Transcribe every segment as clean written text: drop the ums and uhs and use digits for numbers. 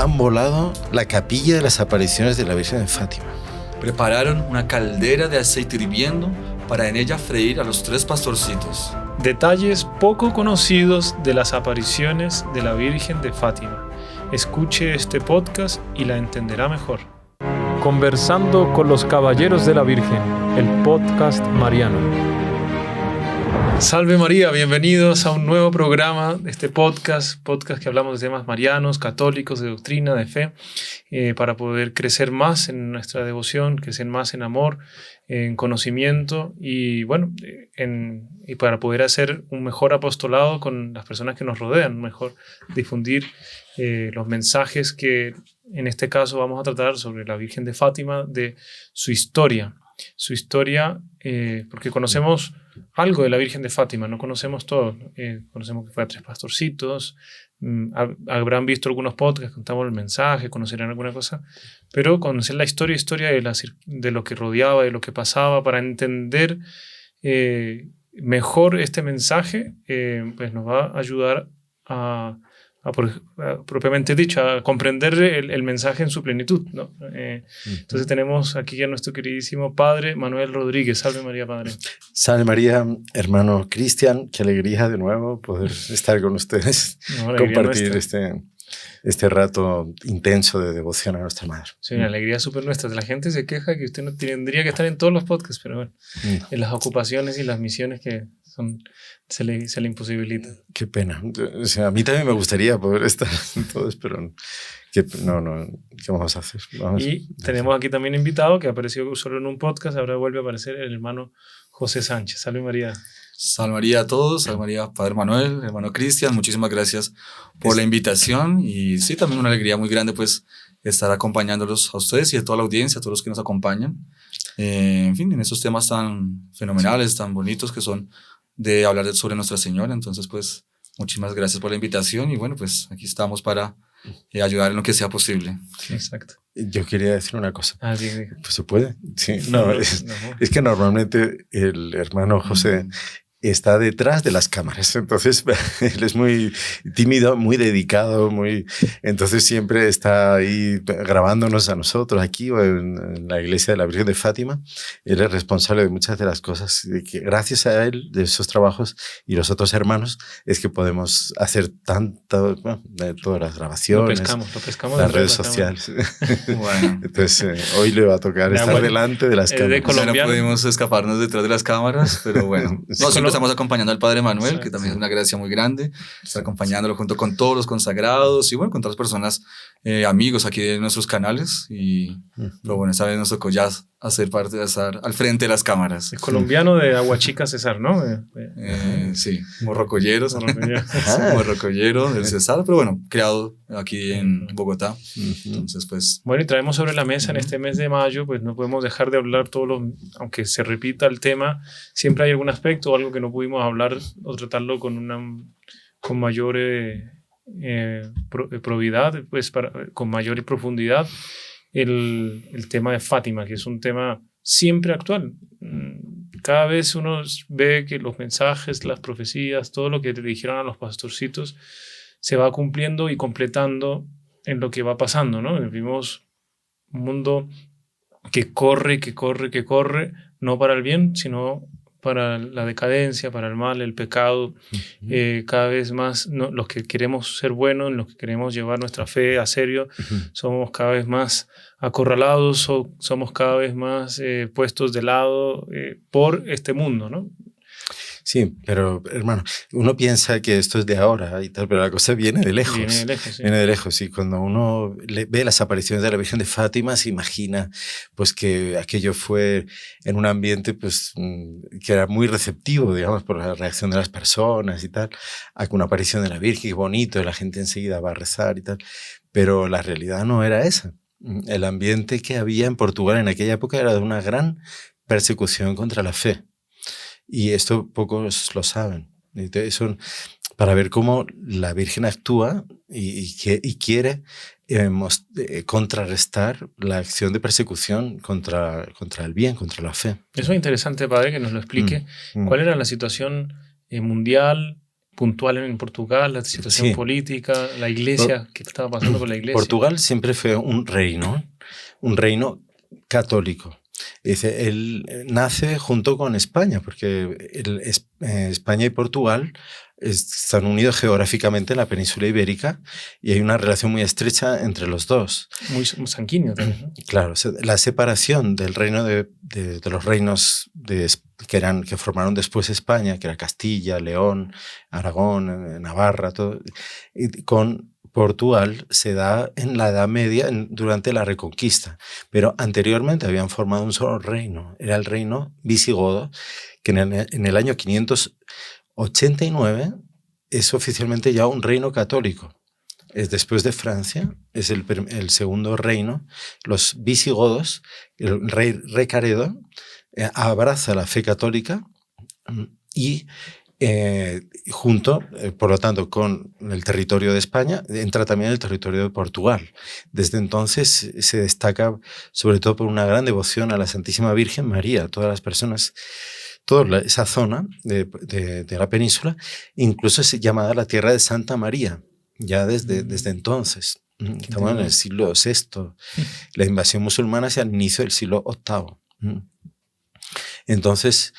han volado la capilla de las apariciones de la Virgen de Fátima. Prepararon una caldera de aceite hirviendo para en ella freír a los 3 pastorcitos. Detalles poco conocidos de las apariciones de la Virgen de Fátima. Escuche este podcast y la entenderá mejor. Conversando con los Caballeros de la Virgen, el podcast mariano. Salve María, bienvenidos a un nuevo programa de este podcast que hablamos de temas marianos, católicos, de doctrina, de fe, para poder crecer más en nuestra devoción, crecer más en amor, en conocimiento y bueno, y para poder hacer un mejor apostolado con las personas que nos rodean, mejor difundir los mensajes que en este caso vamos a tratar sobre la Virgen de Fátima, de su historia, porque conocemos algo de la Virgen de Fátima, no conocemos todo. Conocemos que fue a 3 pastorcitos, habrán visto algunos podcasts, contamos el mensaje, conocerán alguna cosa, pero conocer la historia de lo que rodeaba, de lo que pasaba, para entender mejor este mensaje, pues nos va a ayudar propiamente dicho, a comprender el mensaje en su plenitud, ¿no? Entonces tenemos aquí a nuestro queridísimo Padre Manuel Rodríguez. Salve María, Padre. Salve María, hermano Cristian. Qué alegría de nuevo poder estar con ustedes, compartir este rato intenso de devoción a nuestra Madre. Sí, una alegría súper nuestra. La gente se queja que usted no tendría que estar en todos los podcasts, pero bueno, en las ocupaciones y las misiones que se le imposibilita. Qué pena. O sea, a mí también me gustaría poder estar en todos, pero ¿qué vamos a hacer? Tenemos aquí también invitado que apareció solo en un podcast, ahora vuelve a aparecer el hermano José Sánchez. Salve María. Salve María a todos, salve María, Padre Manuel, hermano Cristian, muchísimas gracias por la invitación y sí, también una alegría muy grande pues estar acompañándolos a ustedes y a toda la audiencia, a todos los que nos acompañan, en fin, en esos temas tan fenomenales, tan bonitos que son de hablar sobre Nuestra Señora. Entonces pues muchísimas gracias por la invitación y bueno, pues aquí estamos para ayudar en lo que sea posible. Exacto. Yo quería decir una cosa. Sí. Pues se puede. Sí, es que normalmente el hermano José está detrás de las cámaras, entonces él es muy tímido, muy dedicado, entonces siempre está ahí grabándonos a nosotros aquí o en la iglesia de la Virgen de Fátima. Él es responsable de muchas de las cosas que gracias a él, de esos trabajos y los otros hermanos, es que podemos hacer de todas las grabaciones, lo pescamos las redes sociales. Bueno. Entonces hoy le va a tocar estar delante de las cámaras. No pudimos escaparnos detrás de las cámaras, pero bueno. Estamos acompañando al Padre Manuel, que también es una gracia muy grande, estar acompañándolo junto con todos los consagrados y bueno, con todas las personas, amigos aquí de nuestros canales y pero bueno, esta vez nos tocó ya hacer parte de estar al frente de las cámaras. Es colombiano de Aguachica, Cesar, ¿no? Sí, morrocollero del Cesar, pero bueno, creado aquí en Bogotá. Entonces pues... Bueno, y traemos sobre la mesa en este mes de mayo, pues no podemos dejar de hablar aunque se repita el tema, siempre hay algún aspecto o algo que no pudimos hablar o tratarlo con mayor probidad, pues con mayor profundidad. El tema de Fátima, que es un tema siempre actual. Cada vez uno ve que los mensajes, las profecías, todo lo que le dijeron a los pastorcitos se va cumpliendo y completando en lo que va pasando, ¿no? Vivimos un mundo que corre, no para el bien, sino para la decadencia, para el mal, el pecado. Cada vez más los que queremos ser buenos, los que queremos llevar nuestra fe a serio, somos cada vez más acorralados o somos cada vez más puestos de lado por este mundo, ¿no? Sí, pero hermano, uno piensa que esto es de ahora y tal, pero la cosa viene de lejos. Viene de lejos, sí. Cuando uno ve las apariciones de la Virgen de Fátima, se imagina pues que aquello fue en un ambiente pues que era muy receptivo, digamos, por la reacción de las personas y tal, a una aparición de la Virgen, qué bonito, la gente enseguida va a rezar y tal, pero la realidad no era esa. El ambiente que había en Portugal en aquella época era de una gran persecución contra la fe. Y esto pocos lo saben. Entonces, para ver cómo la Virgen actúa y quiere contrarrestar la acción de persecución contra el bien, contra la fe. Eso es interesante, Padre, que nos lo explique. ¿Cuál era la situación mundial, puntual en Portugal, la situación política, la iglesia, qué estaba pasando con la iglesia. Portugal siempre fue un reino católico. Dice, él nace junto con España, porque España y Portugal están unidos geográficamente en la península ibérica y hay una relación muy estrecha entre los dos. Muy sanguíneo también, ¿no? Claro, la separación del reino de los reinos que formaron después España, que era Castilla, León, Aragón, Navarra, todo, y con Portugal se da en la Edad Media durante la Reconquista, pero anteriormente habían formado un solo reino, era el reino visigodo, que en el año 589 es oficialmente ya un reino católico. Es después de Francia, es el segundo reino. Los visigodos, el rey Recaredo, abraza la fe católica y junto, por lo tanto, con el territorio de España, entra también el territorio de Portugal. Desde entonces se destaca sobre todo por una gran devoción a la Santísima Virgen María. Todas las personas, toda esa zona de la península, incluso es llamada la Tierra de Santa María, ya desde entonces. Estamos en el siglo VI. La invasión musulmana es al inicio del siglo VIII. Entonces,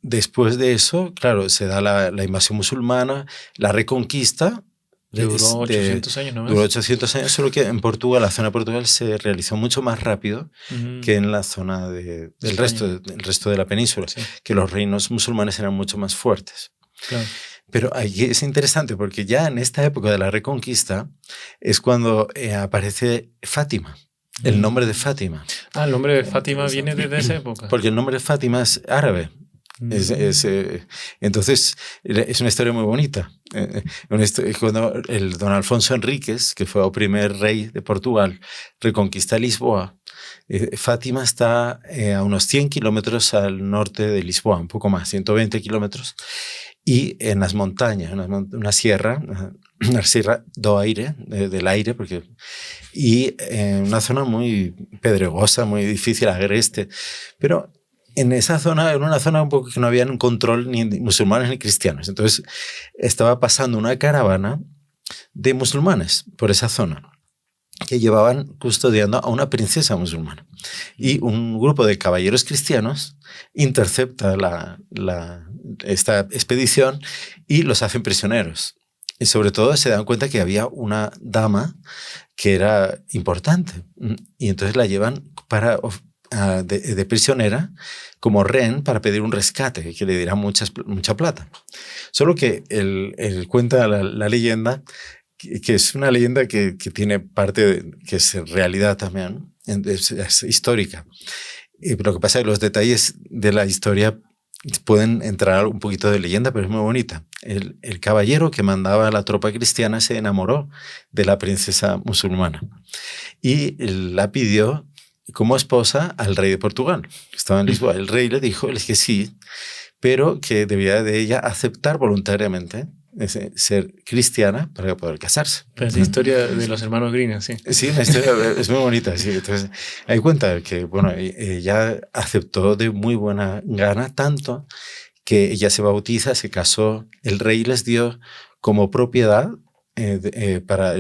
después de eso, claro, se da la invasión musulmana, la reconquista. Duró 800 años nomás. Duró 800 años, solo que en Portugal, la zona de Portugal se realizó mucho más rápido que en la zona del resto de la península, que los reinos musulmanes eran mucho más fuertes. Claro. Pero ahí es interesante porque ya en esta época de la reconquista es cuando aparece Fátima. El nombre de Fátima. El nombre de Fátima viene desde esa época. Porque el nombre de Fátima es árabe. Entonces, es una historia muy bonita. Cuando el don Alfonso Enríquez, que fue el primer rey de Portugal, reconquista Lisboa, Fátima está a unos 100 kilómetros al norte de Lisboa, un poco más, 120 kilómetros, y en las montañas, una sierra do Aire, del aire, y una zona muy pedregosa, muy difícil, agreste, pero en esa zona era una zona un poco que no había un control ni musulmanes ni cristianos. Entonces estaba pasando una caravana de musulmanes por esa zona que llevaban custodiando a una princesa musulmana. Y un grupo de caballeros cristianos intercepta esta expedición y los hacen prisioneros. Y sobre todo se dan cuenta que había una dama que era importante. Y entonces la llevan de prisionera como rehén para pedir un rescate que le diera mucha plata. Solo que él cuenta la leyenda, que es una leyenda que tiene parte que es realidad también, es histórica. Y lo que pasa es que los detalles de la historia pueden entrar un poquito de leyenda, pero es muy bonita. El caballero que mandaba a la tropa cristiana se enamoró de la princesa musulmana y la pidió como esposa al rey de Portugal, que estaba en Lisboa. El rey le dijo que sí, pero que debía de ella aceptar voluntariamente ser cristiana para poder casarse. Pero es la historia de los hermanos Grimm, sí. Sí, la historia es muy bonita. Sí. Entonces, hay cuenta que ella aceptó de muy buena gana, tanto que ella se bautiza, se casó, el rey les dio como propiedad para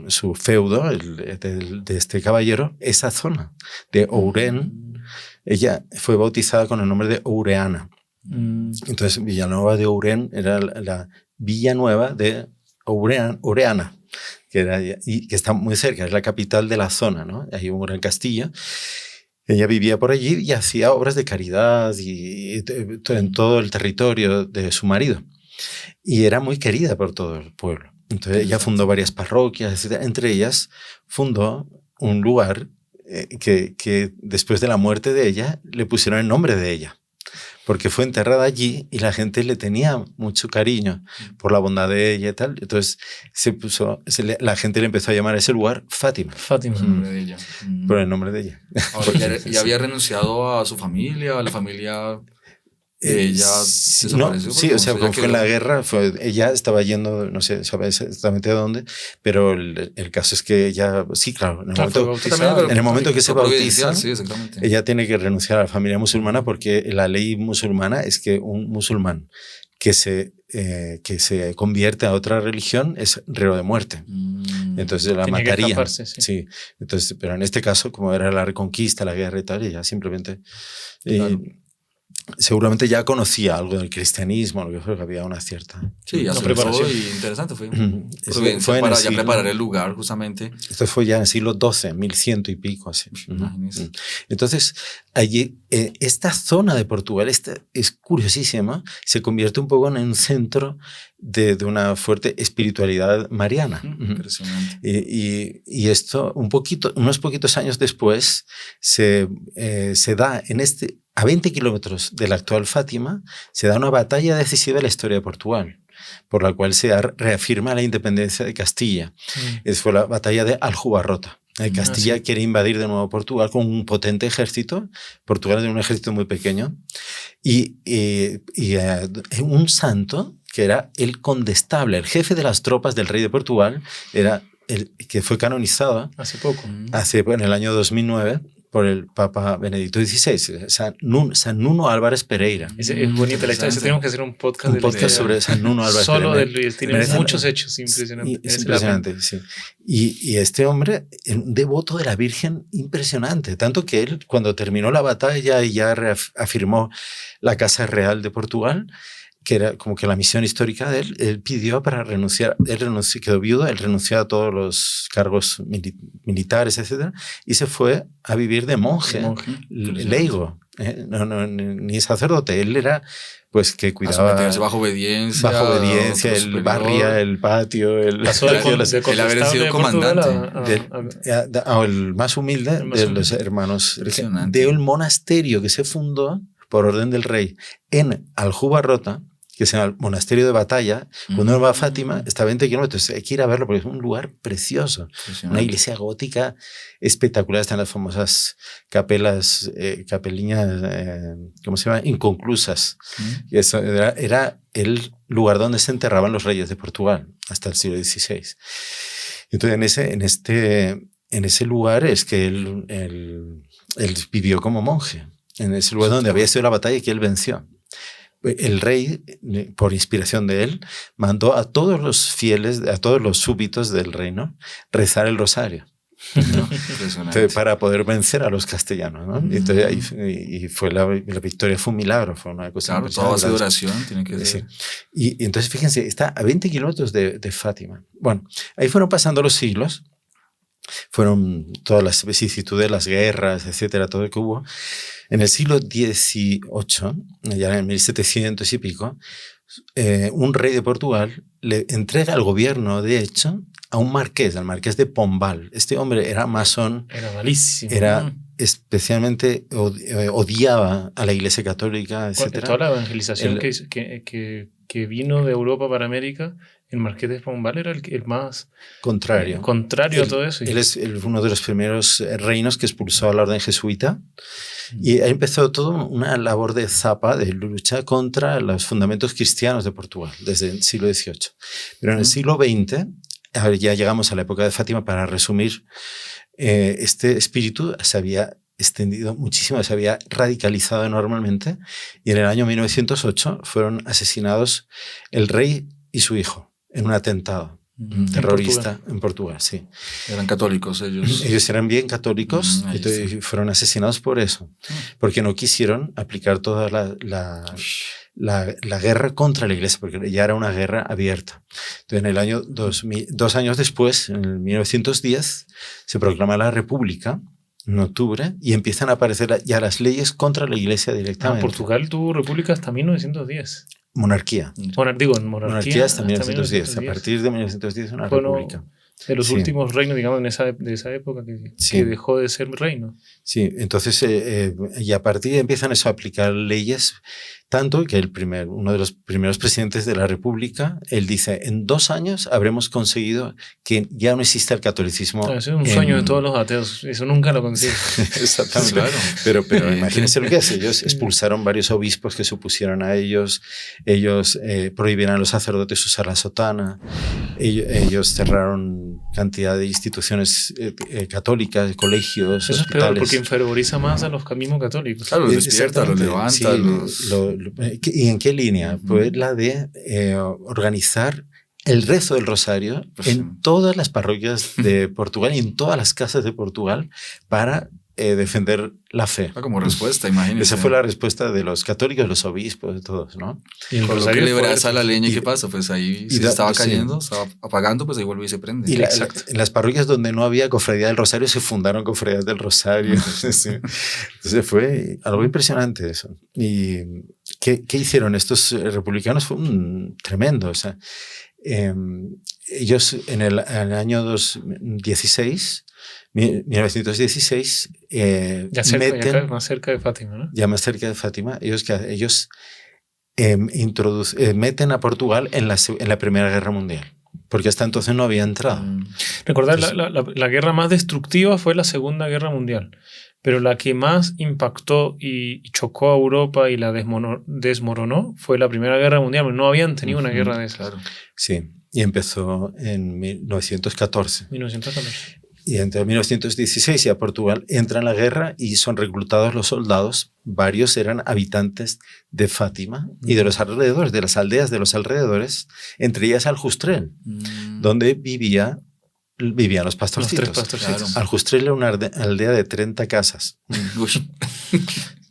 su feudo de este caballero esa zona de Ouren. Ella fue bautizada con el nombre de Oureana. Entonces Villanueva de Ouren era la Villanueva de Oureana, que está muy cerca, es la capital de la zona, ¿no? Hay un gran castillo. Ella vivía por allí y hacía obras de caridad y en todo el territorio de su marido, y era muy querida por todo el pueblo. Entonces ella fundó varias parroquias, etc. Entre ellas fundó un lugar que después de la muerte de ella le pusieron el nombre de ella, porque fue enterrada allí y la gente le tenía mucho cariño por la bondad de ella y tal. Entonces la gente le empezó a llamar a ese lugar Fátima. Fátima. Por el nombre de ella. Por el nombre de ella. Ahora, ¿ya había renunciado a su familia, a la familia? Ella desapareció. No, sí, o sea, como fue en la guerra, ella estaba yendo, no sé exactamente a dónde, pero el caso es que ella, sí, claro, en el momento que se bautiza, sí, ella tiene que renunciar a la familia musulmana, porque la ley musulmana es que un musulmán que se convierte a otra religión es reo de muerte. Entonces la matarían. Sí. Entonces, pero en este caso, como era la reconquista, la guerra y tal, ella simplemente... Claro. Seguramente ya conocía algo del cristianismo, lo que fue que había una cierta... Sí, ya preparación. Y interesante fue. Fue para ya preparar el lugar, justamente. Esto fue ya en el siglo XII, 1100 y pico, así. Entonces, allí, esta zona de Portugal es curiosísima, se convierte un poco en un centro de una fuerte espiritualidad mariana. Impresionante. Y esto, unos poquitos años después, se da a 20 kilómetros de la actual Fátima, se da una batalla decisiva en la historia de Portugal, por la cual se reafirma la independencia de Castilla. Fue la batalla de Aljubarrota. Castilla quiere invadir de nuevo Portugal con un potente ejército. Portugal tiene un ejército muy pequeño. Y un santo, que era el condestable, el jefe de las tropas del rey de Portugal, era el que fue canonizado hace poco. En el año 2009, por el Papa Benedicto XVI, San Nuno Álvares Pereira. Es bonita la historia. Tenemos que hacer un podcast sobre San Nuno Álvares Pereira. Solo de Luis. Tiene muchos hechos impresionantes. Impresionante, sí. Y este hombre, un devoto de la Virgen impresionante. Tanto que él, cuando terminó la batalla y ya reafirmó la Casa Real de Portugal, que era como que la misión histórica de él pidió para renunciar. Él quedó viudo, él renunció a todos los cargos militares, etc. Y se fue a vivir de monje. Leigo. Ni sacerdote. Él era, pues, que cuidaba... Bajo obediencia. Él barría el patio. El haber sido comandante. El más humilde de los hermanos. De un monasterio que se fundó por orden del rey en Aljubarrota, que se llama el monasterio de Batalla. Cuando uno va a Fátima, está a 20 kilómetros. Hay que ir a verlo porque es un lugar precioso. Una iglesia gótica espectacular. Están las famosas capeliñas, ¿cómo se llama? Inconclusas. Y eso era el lugar donde se enterraban los reyes de Portugal hasta el siglo XVI. Entonces, en ese lugar es que él vivió como monje. En ese lugar donde había sido la batalla y que él venció. El rey, por inspiración de él, mandó a todos los fieles, a todos los súbditos del reino, rezar el rosario, ¿no? Entonces, para poder vencer a los castellanos, ¿no? Entonces, y fue la victoria fue un milagro, fue una cosa. Claro, todo hace oración, tiene que ser. Y entonces, fíjense, está a 20 kilómetros de Fátima. Bueno, ahí fueron pasando los siglos, fueron todas las vicisitudes, las guerras, etcétera, todo lo que hubo. En el siglo XVIII, ya en 1700 y pico, un rey de Portugal le entrega el gobierno, de hecho, a un marqués, al marqués de Pombal. Este hombre era masón. Era malísimo. Era especialmente, odiaba a la Iglesia Católica, etcétera. Toda la evangelización que vino de Europa para América, el marqués de Pombal era el más contrario a todo eso. Él es uno de los primeros reinos que expulsó a la orden jesuita y empezó toda una labor de zapa, de lucha contra los fundamentos cristianos de Portugal desde el siglo XVIII. Pero en el siglo XX, ya llegamos a la época de Fátima, para resumir, este espíritu se había extendido muchísimo, se había radicalizado enormemente, y en el año 1908 fueron asesinados el rey y su hijo en un atentado terrorista en Portugal, sí. Eran católicos ellos. Ellos eran bien católicos y fueron asesinados por eso, porque no quisieron aplicar toda la guerra contra la iglesia, porque ya era una guerra abierta. Entonces, en el año 2 años después, en 1910, se proclama la República, en octubre, y empiezan a aparecer ya las leyes contra la iglesia directamente. Portugal tuvo república hasta 1910. Monarquía. Monarquía hasta 1910. A partir de 1910 una república. De los últimos reinos, digamos, de esa época que dejó de ser reino. Sí, entonces, y a partir de ahí empiezan a aplicar leyes, tanto que uno de los primeros presidentes de la República, él dice, en 2 años habremos conseguido que ya no exista el catolicismo. Eso es un sueño de todos los ateos, eso nunca lo consigo. Exactamente. Claro. Pero imagínense lo que hace. Ellos expulsaron varios obispos que se opusieron a ellos prohibieron a los sacerdotes usar la sotana, ellos cerraron cantidad de instituciones católicas, colegios, eso hospitales. Es peor porque enfervoriza más a los mismos católicos. Claro, los despierta, los levanta. Sí, ¿Y en qué línea? Pues la de organizar el rezo del rosario en todas las parroquias de Portugal y en todas las casas de Portugal para defender la fe. Como respuesta, imagínense. Esa fue la respuesta de los católicos, los obispos, de todos, ¿no? Y el Con lo rosario que le brasa la leña, ¿y qué pasa? Pues ahí si estaba cayendo, sí. estaba apagando, pues ahí vuelve y se prende. Y en las parroquias donde no había cofradía del rosario se fundaron cofradías del rosario. Sí. Entonces fue algo impresionante eso. ¿Y qué hicieron estos republicanos? Fue tremendo. O sea, ellos en el año 1916, ya más cerca de Fátima, ¿no? Ya más cerca de Fátima, ellos meten a Portugal en la Primera Guerra Mundial, porque hasta entonces no había entrado. Recordar, la guerra más destructiva fue la Segunda Guerra Mundial, pero la que más impactó y chocó a Europa y la desmoronó fue la Primera Guerra Mundial. No habían tenido una guerra de esas. Claro. Sí, y empezó en 1914. 1914. Y entre 1916 y a Portugal entra en la guerra y son reclutados los soldados. Varios eran habitantes de Fátima y de los alrededores, de las aldeas de los alrededores, entre ellas Aljustrel, donde vivían los pastorcitos. Los 3 pastorcitos. Claro. Aljustrel era una aldea de 30 casas.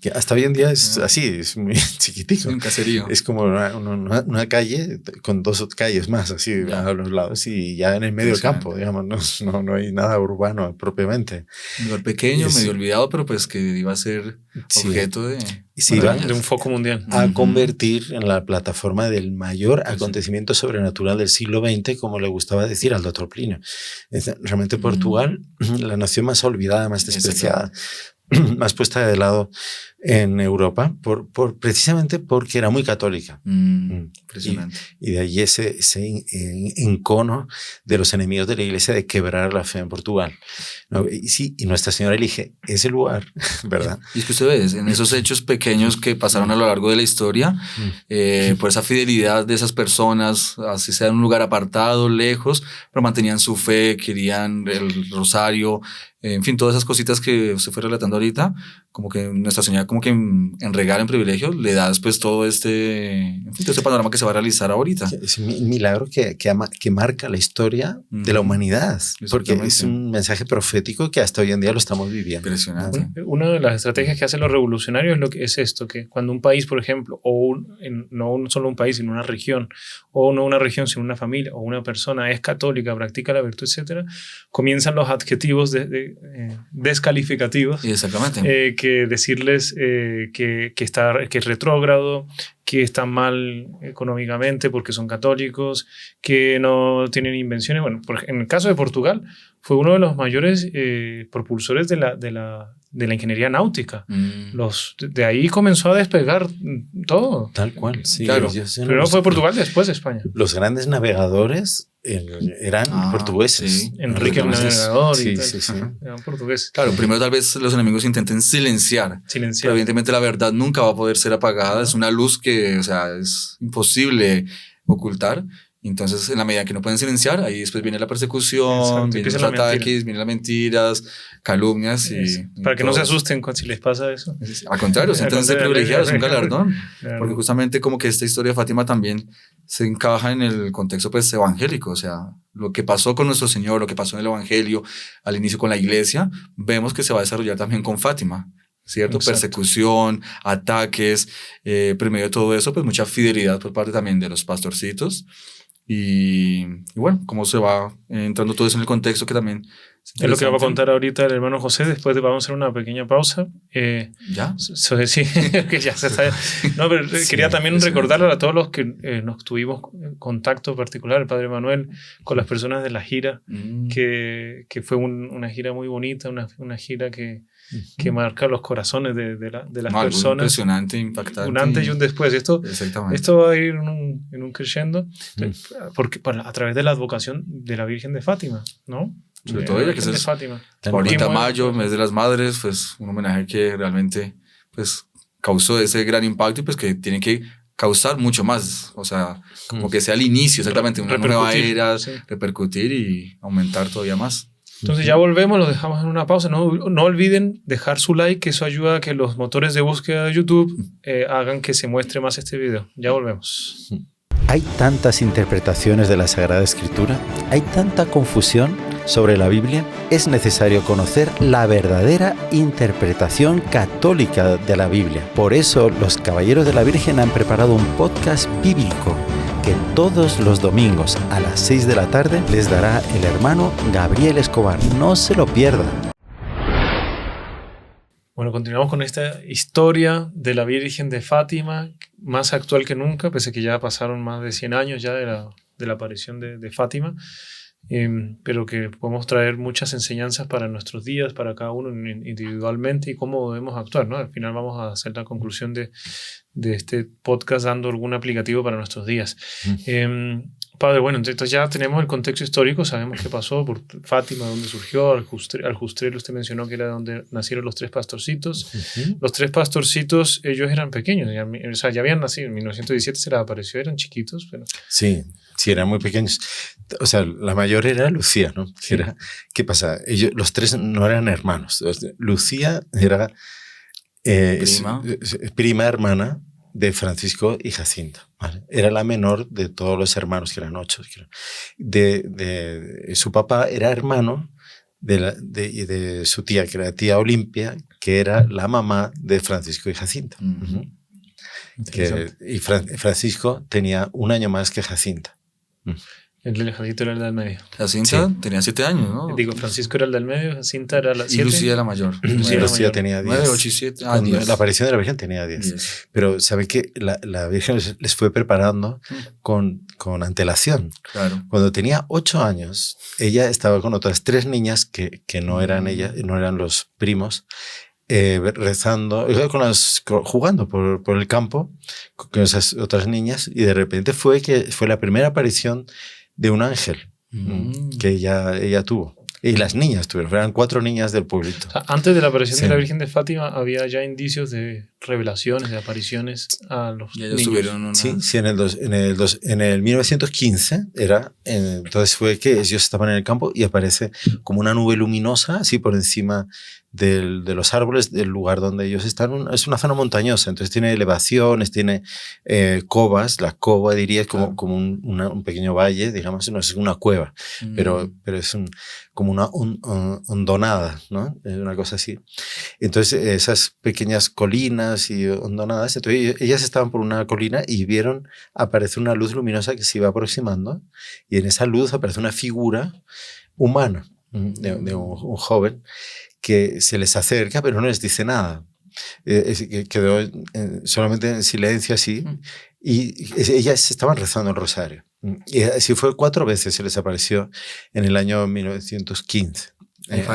Que hasta hoy en día es así, es muy chiquitico. Un caserío. Es como una calle con 2 calles más, así a los lados, y ya en el medio del campo, digamos, no hay nada urbano propiamente. Un lugar pequeño, medio olvidado, pero pues que iba a ser objeto de un foco mundial. A convertir en la plataforma del mayor acontecimiento sobrenatural del siglo XX, como le gustaba decir al doctor Plinio. Realmente Portugal, la nación más olvidada, más despreciada, más puesta de lado en Europa, precisamente porque era muy católica. Impresionante. Y de ahí ese encono de los enemigos de la Iglesia de quebrar la fe en Portugal, ¿no? Y Nuestra Señora elige ese lugar, ¿verdad? Y es que usted ve, en esos hechos pequeños que pasaron a lo largo de la historia, por esa fidelidad de esas personas, así sea en un lugar apartado, lejos, pero mantenían su fe, querían el rosario, en fin, todas esas cositas que se fue relatando ahorita, como que Nuestra Señora como que en regalo, en privilegio, le da después todo este panorama que se va a realizar ahorita. Es un milagro que marca la historia de la humanidad, porque es un mensaje profético que hasta hoy en día lo estamos viviendo. Impresionante. Una de las estrategias que hacen los revolucionarios es esto, que cuando un país, por ejemplo, no solo un país, sino una región, o no una región, sino una familia, o una persona es católica, practica la virtud, etc., comienzan los adjetivos descalificativos. Exactamente. Que decirles que es retrógrado, que están mal económicamente porque son católicos, que no tienen invenciones. Bueno, en el caso de Portugal, fue uno de los mayores propulsores de la ingeniería náutica. De ahí comenzó a despegar todo. Tal cual, sí. Claro. Primero fue Portugal, después España. Los grandes navegadores eran portugueses. Sí. Enrique el Navegador y tal. Sí. Eran portugueses. Claro, primero tal vez los enemigos intenten silenciar. Pero evidentemente la verdad nunca va a poder ser apagada. Es una luz que, o sea, es imposible ocultar. Entonces, en la medida que no pueden silenciar, ahí después viene la persecución, vienen los ataques, vienen las mentiras, calumnias. Para que no se asusten si les pasa eso. Al contrario, siéntense privilegiados, es un galardón. Claro. Porque justamente como que esta historia de Fátima también se encaja en el contexto pues evangélico. O sea, lo que pasó con nuestro Señor, lo que pasó en el Evangelio, al inicio con la iglesia, vemos que se va a desarrollar también con Fátima. ¿Cierto? Exacto. Persecución, ataques, por medio de todo eso, pues mucha fidelidad por parte también de los pastorcitos. Y bueno, cómo se va entrando todo eso en el contexto que también es lo que va a contar ahorita el hermano José. Después vamos a hacer una pequeña pausa. ¿Ya? Sí, que ya se está. No, pero quería también recordarle a todos los que nos tuvimos contacto particular, el Padre Manuel, con las personas de la gira, que fue una gira muy bonita, una gira que marca los corazones de las personas. Impresionante, impactante. Un antes y un después. Esto va a ir en un crescendo a través de la advocación de la Virgen de Fátima, ¿no? Sobre todo ella, que es Fátima. Ahorita mayo, mes de las madres, pues un homenaje que realmente pues causó ese gran impacto y pues que tiene que causar mucho más, o sea, como que sea el inicio exactamente, una nueva era, repercutir y aumentar todavía más. Entonces ya volvemos, lo dejamos en una pausa. No olviden dejar su like, que eso ayuda a que los motores de búsqueda de YouTube hagan que se muestre más este video. Ya volvemos. Hay tantas interpretaciones de la Sagrada Escritura, hay tanta confusión sobre la Biblia. Es necesario conocer la verdadera interpretación católica de la Biblia. Por eso los Caballeros de la Virgen han preparado un podcast bíblico que todos los domingos a las 6 de la tarde les dará el hermano Gabriel Escobar. No se lo pierdan. Bueno, continuamos con esta historia de la Virgen de Fátima, más actual que nunca, pese a que ya pasaron más de 100 años ya de la aparición de Fátima, pero que podemos traer muchas enseñanzas para nuestros días, para cada uno individualmente y cómo debemos actuar, ¿no? Al final vamos a hacer la conclusión de este podcast dando algún aplicativo para nuestros días. Padre, bueno, entonces ya tenemos el contexto histórico, sabemos qué pasó por Fátima, dónde surgió, Aljustrel, usted mencionó que era donde nacieron los 3 pastorcitos. Los 3 pastorcitos, ellos eran pequeños, ya habían nacido, en 1917 se les apareció, eran chiquitos. Pero... Sí, eran muy pequeños. O sea, la mayor era Lucía, ¿no? Sí. ¿Qué pasa? Los 3 no eran hermanos. Lucía era prima hermana de Francisco y Jacinta, ¿vale? Era la menor de todos los hermanos, que eran 8. Su papá era hermano de su tía, que era tía Olimpia, que era la mamá de Francisco y Jacinta. Francisco tenía un año más que Jacinta. El de Jacinta era el del medio. Jacinta tenía 7 años, ¿no? Digo, Francisco era el del medio, Jacinta era la 7. Y Lucía era mayor. Lucía tenía 10. 9, 8 y 7. La aparición de la Virgen tenía 10. Pero sabe que la Virgen les fue preparando con antelación. Claro. Cuando tenía 8 años, ella estaba con otras 3 niñas que no eran ella, no eran los primos, rezando, jugando por el campo con esas otras niñas, y de repente fue la primera aparición de un ángel que ella tuvo. Y las niñas tuvieron, eran 4 niñas del pueblito. O sea, antes de la aparición de la Virgen de Fátima había ya indicios de revelaciones, de apariciones a los niños. Tuvieron Sí, en el 1915 entonces fue que ellos estaban en el campo y aparece como una nube luminosa así por encima de los árboles del lugar donde ellos están. Es una zona montañosa, entonces tiene elevaciones, tiene covas. La cova, diría, es como un pequeño valle, digamos, no es una cueva, pero es como una hondonada, ¿no? Es una cosa así. Entonces esas pequeñas colinas y hondonadas, entonces ellas estaban por una colina y vieron aparecer una luz luminosa que se iba aproximando, y en esa luz aparece una figura humana de un joven que se les acerca, pero no les dice nada. Quedó solamente en silencio así, y ellas estaban rezando el rosario. Y así fue 4 veces, se les apareció en el año 1915.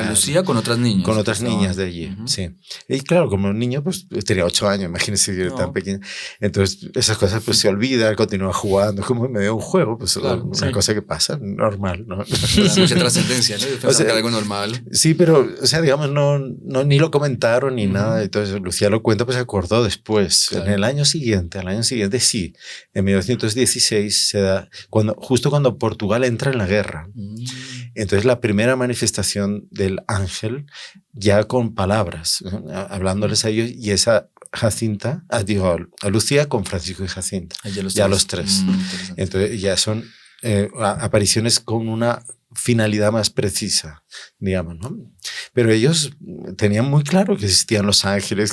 Lucía con otras niñas. Con otras niñas de allí, sí. Y claro, como un niño, pues tenía 8 años, imagínense si era tan pequeño. Entonces, esas cosas pues se olvidan, continúa jugando, como en medio de un juego, pues una cosa que pasa, normal, ¿no? Mucha trascendencia, ¿no? Que algo normal. Sí, pero, o sea, digamos, ni lo comentaron ni nada. Entonces, Lucía lo cuenta, pues se acordó después. Claro. En el año siguiente, sí, en 1916 se da, justo cuando Portugal entra en la guerra. Entonces, la primera manifestación del ángel, ya con palabras, hablándoles a ellos, y esa Jacinta, a Lucía con Francisco y Jacinta, ya los 3. Entonces ya son apariciones con una finalidad más precisa, digamos, ¿no? Pero ellos tenían muy claro que existían los ángeles,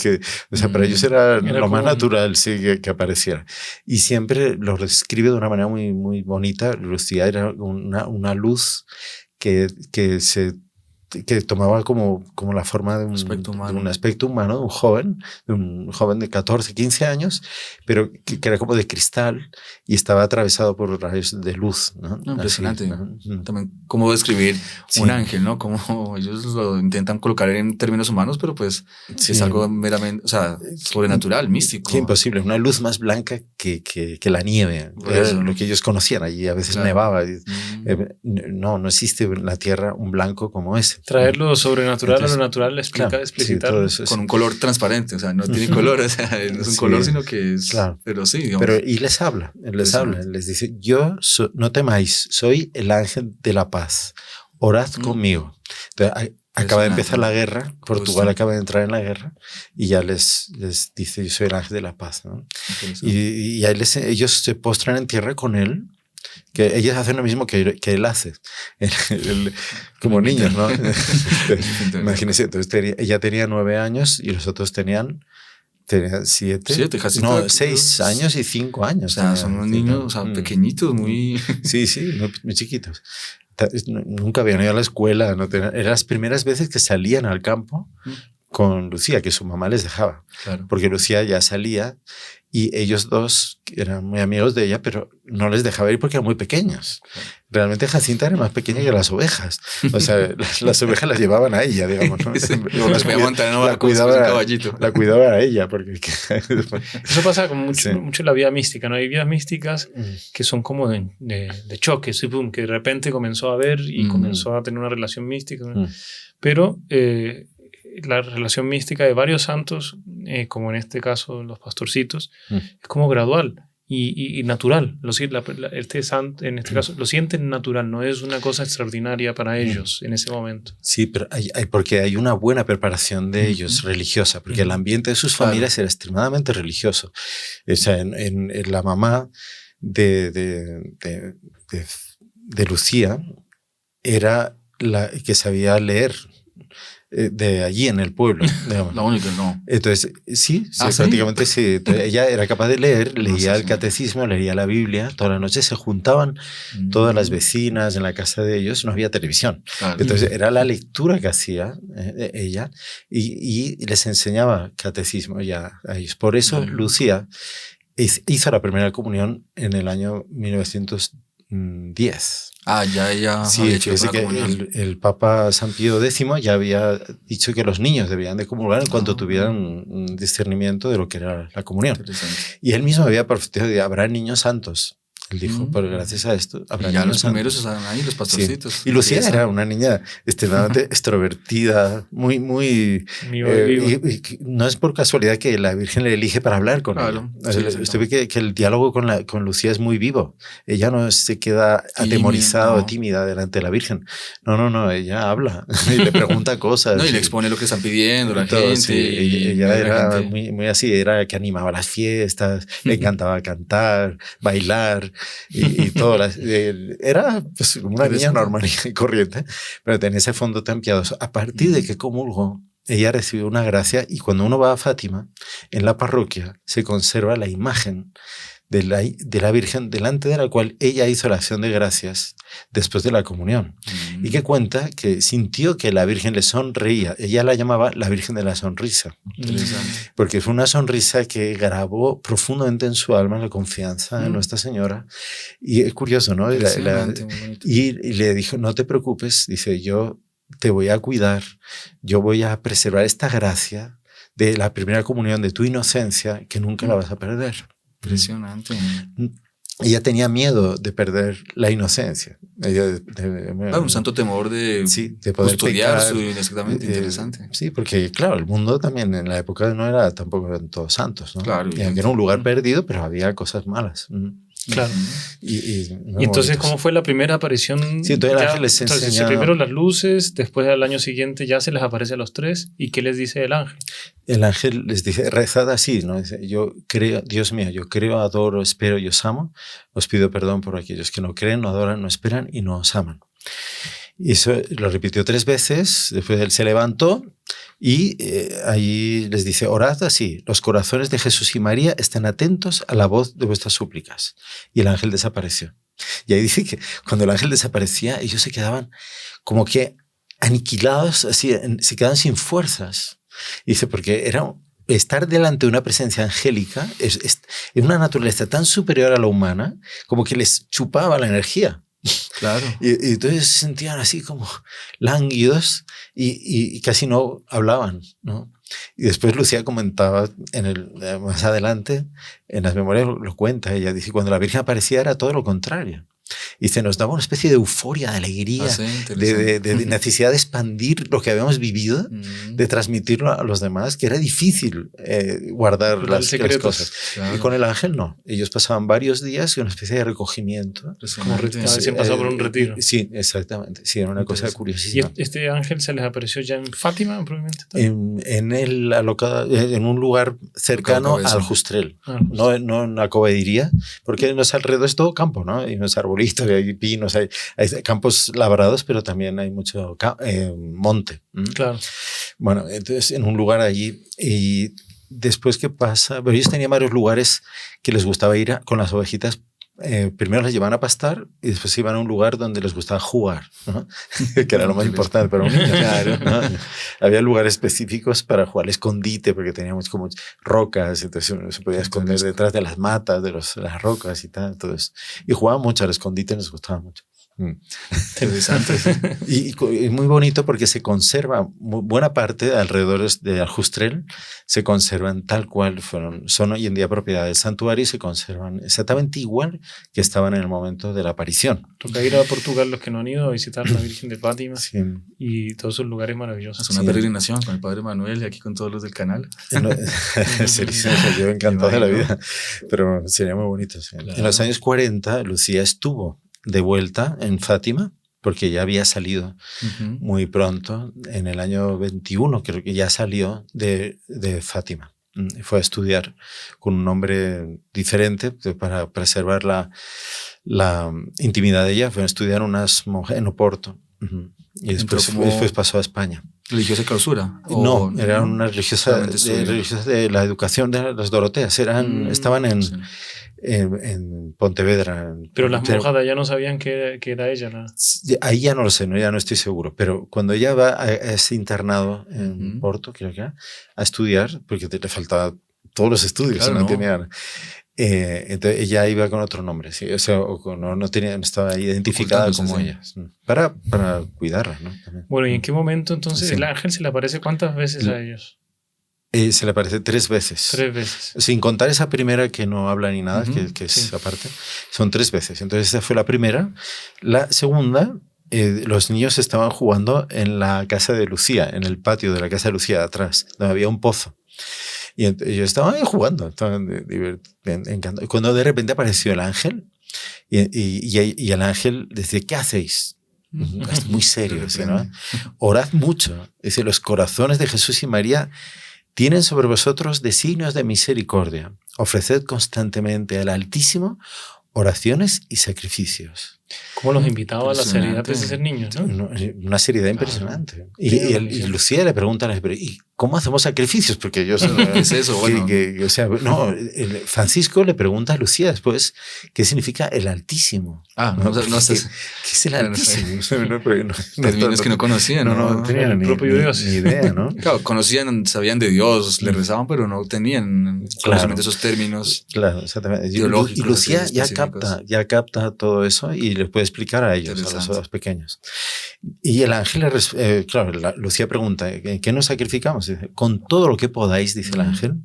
o sea, para ellos era lo más natural, sí, que apareciera. Y siempre lo describe de una manera muy, muy bonita. Lucía era una luz que tomaba como la forma de un aspecto humano, de un joven de 14, 15 años, pero que era como de cristal y estaba atravesado por rayos de luz, ¿no? Impresionante. Así, ¿no? También cómo describir un ángel, ¿no? Como ellos lo intentan colocar en términos humanos, pero pues es algo meramente, o sea, sobrenatural, místico. Sí, imposible. Una luz más blanca que la nieve. Era lo que ellos conocían. Allí a veces nevaba. No existe en la Tierra un blanco como ese. Traer lo sobrenatural a lo natural, explicitarlo. Sí, con un color transparente, o sea, no tiene color, o sea, no es un color, sino que es... Claro. Pero sí, digamos. Y les habla, les dice, no temáis, soy el ángel de la paz. orad conmigo. Entonces, acaba de empezar la guerra, Portugal acaba de entrar en la guerra y ya les dice, yo soy el ángel de la paz, ¿no? Y ahí ellos se postran en tierra con él, que ellos hacen lo mismo que él hace, como niños, ¿no? Imagínense, entonces ella tenía 9 años y los otros tenían 7, casi 6 años y 5 años. O sea, son unos niños, o sea, pequeñitos, muy... Sí, muy chiquitos. Nunca habían ido a la escuela, eran las primeras veces que salían al campo con Lucía, que su mamá les dejaba, porque Lucía ya salía y ellos dos eran muy amigos de ella, pero no les dejaba ir porque eran muy pequeños. Realmente Jacinta era más pequeña que las ovejas. O sea, las ovejas las llevaban a ella, digamos, ¿no? La cuidaba a ella. Porque... Eso pasa con mucho en la vida mística, ¿no? Hay vidas místicas que son como de choque, que de repente comenzó a ver y comenzó a tener una relación mística, ¿no? Pero la relación mística de varios santos, como en este caso los pastorcitos, es como gradual y natural. En este caso lo sienten natural, no es una cosa extraordinaria para ellos en ese momento. Sí, pero porque hay una buena preparación de ellos religiosa, porque el ambiente de sus familias era extremadamente religioso. O sea, en la mamá de Lucía era la que sabía leer de allí en el pueblo, digamos. La única, no. Entonces, sí, prácticamente sí. Entonces, ella era capaz de leer, leía el catecismo, leía la Biblia, toda la noche se juntaban todas las vecinas en la casa de ellos, no había televisión. Entonces, era la lectura que hacía ella y les enseñaba catecismo ya a ellos. Por eso, Lucía hizo la primera comunión en el año 1910. Ya. Sí, fíjese que el Papa San Pío X ya había dicho que los niños debían de comulgar en cuanto tuvieran un discernimiento de lo que era la comunión. Y él mismo había profetizado que habrá niños santos. Él dijo, pero gracias a esto habrá y ya niños los primeros estaban ahí, los pastorcitos. Sí. Y Lucía era una niña extremadamente extrovertida, muy... y no es por casualidad que la Virgen le elige para hablar con ella. Usted ve que el diálogo con Lucía es muy vivo. Ella no se queda atemorizada o tímida delante de la Virgen. No, ella habla y le pregunta cosas. Y le expone lo que están pidiendo la gente. Sí, ella era muy así, era que animaba las fiestas, le encantaba cantar, bailar. Y todo. Era pues, una niña normal y corriente, pero tenía ese fondo tan piadoso. A partir de que comulgó, ella recibió una gracia y cuando uno va a Fátima, en la parroquia se conserva la imagen de la Virgen delante de la cual ella hizo la acción de gracias después de la comunión. Y que cuenta que sintió que la Virgen le sonreía. Ella la llamaba la Virgen de la Sonrisa. Porque fue una sonrisa que grabó profundamente en su alma la confianza en Nuestra Señora. Y es curioso, ¿no? Y le dijo, no te preocupes, dice, yo te voy a cuidar, yo voy a preservar esta gracia de la primera comunión de tu inocencia que nunca la vas a perder. Impresionante. Ella tenía miedo de perder la inocencia. Un santo temor de poder custodiar pecar, exactamente, interesante. Sí, porque claro, el mundo también en la época no era tampoco eran todos santos, ¿no? Claro. Y era un lugar perdido, pero había cosas malas. Claro. Y entonces, ¿cómo fue la primera aparición? Sí, entonces el ángel les enseña... Primero las luces, después al año siguiente ya se les aparece a los 3. ¿Y qué les dice el ángel? El ángel les dice, rezad así, ¿no? Dice, yo creo, Dios mío, yo creo, adoro, espero y os amo. Os pido perdón por aquellos que no creen, no adoran, no esperan y no os aman. Y eso lo repitió 3 veces, después él se levantó y ahí les dice, orad así, los corazones de Jesús y María estén atentos a la voz de vuestras súplicas. Y el ángel desapareció. Y ahí dice que cuando el ángel desaparecía, ellos se quedaban como que aniquilados, así, se quedaban sin fuerzas. Y dice, porque era... Estar delante de una presencia angélica es una naturaleza tan superior a la humana como que les chupaba la energía. Claro. Y entonces se sentían así como lánguidos y casi no hablaban, ¿no? Y después Lucía comentaba más adelante, en las memorias lo cuenta, ella dice, cuando la Virgen aparecía era todo lo contrario. Y se nos daba una especie de euforia, de alegría, de necesidad de expandir lo que habíamos vivido, de transmitirlo a los demás, que era difícil guardar las cosas. Claro. Y con el ángel no. Ellos pasaban varios días y una especie de recogimiento. Como recién pasado por un retiro. Sí, exactamente. Sí, era una cosa curiosísima. ¿Y este ángel se les apareció ya en Fátima, probablemente? En un lugar cercano al Justrel, no en la Cobadiría, porque en los alrededores es todo campo, ¿no? Hay unos arbolitos, hay pinos, hay campos labrados, pero también hay mucho monte. Claro. Bueno, entonces en un lugar allí, y después ¿qué pasa? Pero ellos tenían varios lugares que les gustaba ir con las ovejitas. Primero les llevaban a pastar y después iban a un lugar donde les gustaba jugar, ¿no? Que era lo más importante para un niño. Claro, ¿no? Había lugares específicos para jugar al escondite porque teníamos como rocas, entonces uno se podía esconder detrás de las matas, de las rocas y tal. Entonces, y jugaban mucho al escondite, nos gustaba mucho. Interesante. Y muy bonito porque se conserva buena parte de alrededor de Aljustrel, se conservan tal cual son hoy en día propiedad del santuario y se conservan exactamente igual que estaban en el momento de la aparición. Toca ir a Portugal los que no han ido a visitar la Virgen de Fátima y todos esos lugares maravillosos. Es una peregrinación con el Padre Manuel y aquí con todos los del canal. Yo encantado de la vida, pero sería muy bonito. Claro. En los años 40 Lucía estuvo de vuelta en Fátima, porque ya había salido muy pronto, en el año 21 creo que ya salió de Fátima. Fue a estudiar con un nombre diferente para preservar la intimidad de ella. Fue a estudiar unas monjas en Oporto y después pasó a España. ¿Religiosa clausura? No, era una religiosa de la educación de las Doroteas. Estaban en Pontevedra. Pero las monjas de allá no sabían que era ella, ¿no? Ahí ya no lo sé, ya no estoy seguro. Pero cuando ella va a ese internado en Porto, creo que a estudiar, porque le faltaba todos los estudios, claro, no tenía. Entonces ella iba con otro nombre, ¿sí? O sea, no estaba identificada como ellas, para cuidarla, ¿no? También. Bueno, ¿y en qué momento entonces el ángel se le aparece cuántas veces a ellos? Se le aparece 3 veces. 3 veces. Sin contar esa primera que no habla ni nada, que es aparte. Son 3 veces. Entonces esa fue la primera. La segunda, los niños estaban jugando en la casa de Lucía, en el patio de la casa de Lucía de atrás, donde había un pozo. Y ellos estaban ahí jugando, estaban encantados. Cuando de repente apareció el ángel, y el ángel decía, ¿qué hacéis? Es muy serio, ¿no? Orad mucho. Dice, los corazones de Jesús y María tienen sobre vosotros designios de misericordia. Ofreced constantemente al Altísimo oraciones y sacrificios. ¿Cómo los invitaba a la seriedad de ser niños, ¿no? Una seriedad impresionante. Y Lucía le pregunta, ¿y cómo hacemos sacrificios? Porque ellos... ¿Qué es eso? Bueno. O sea, no, Francisco le pregunta a Lucía después qué significa el Altísimo. ¿Qué es el Altísimo? Términos que no conocían. No tenían ni idea, ¿no? Claro, conocían, sabían de Dios, le rezaban, pero no tenían conocimiento de esos términos. Claro, exactamente. Y Lucía ya capta todo eso y les puede explicar a ellos, a los pequeños. Y el ángel, Lucía pregunta, ¿en qué nos sacrificamos? Dice, con todo lo que podáis, dice el ángel,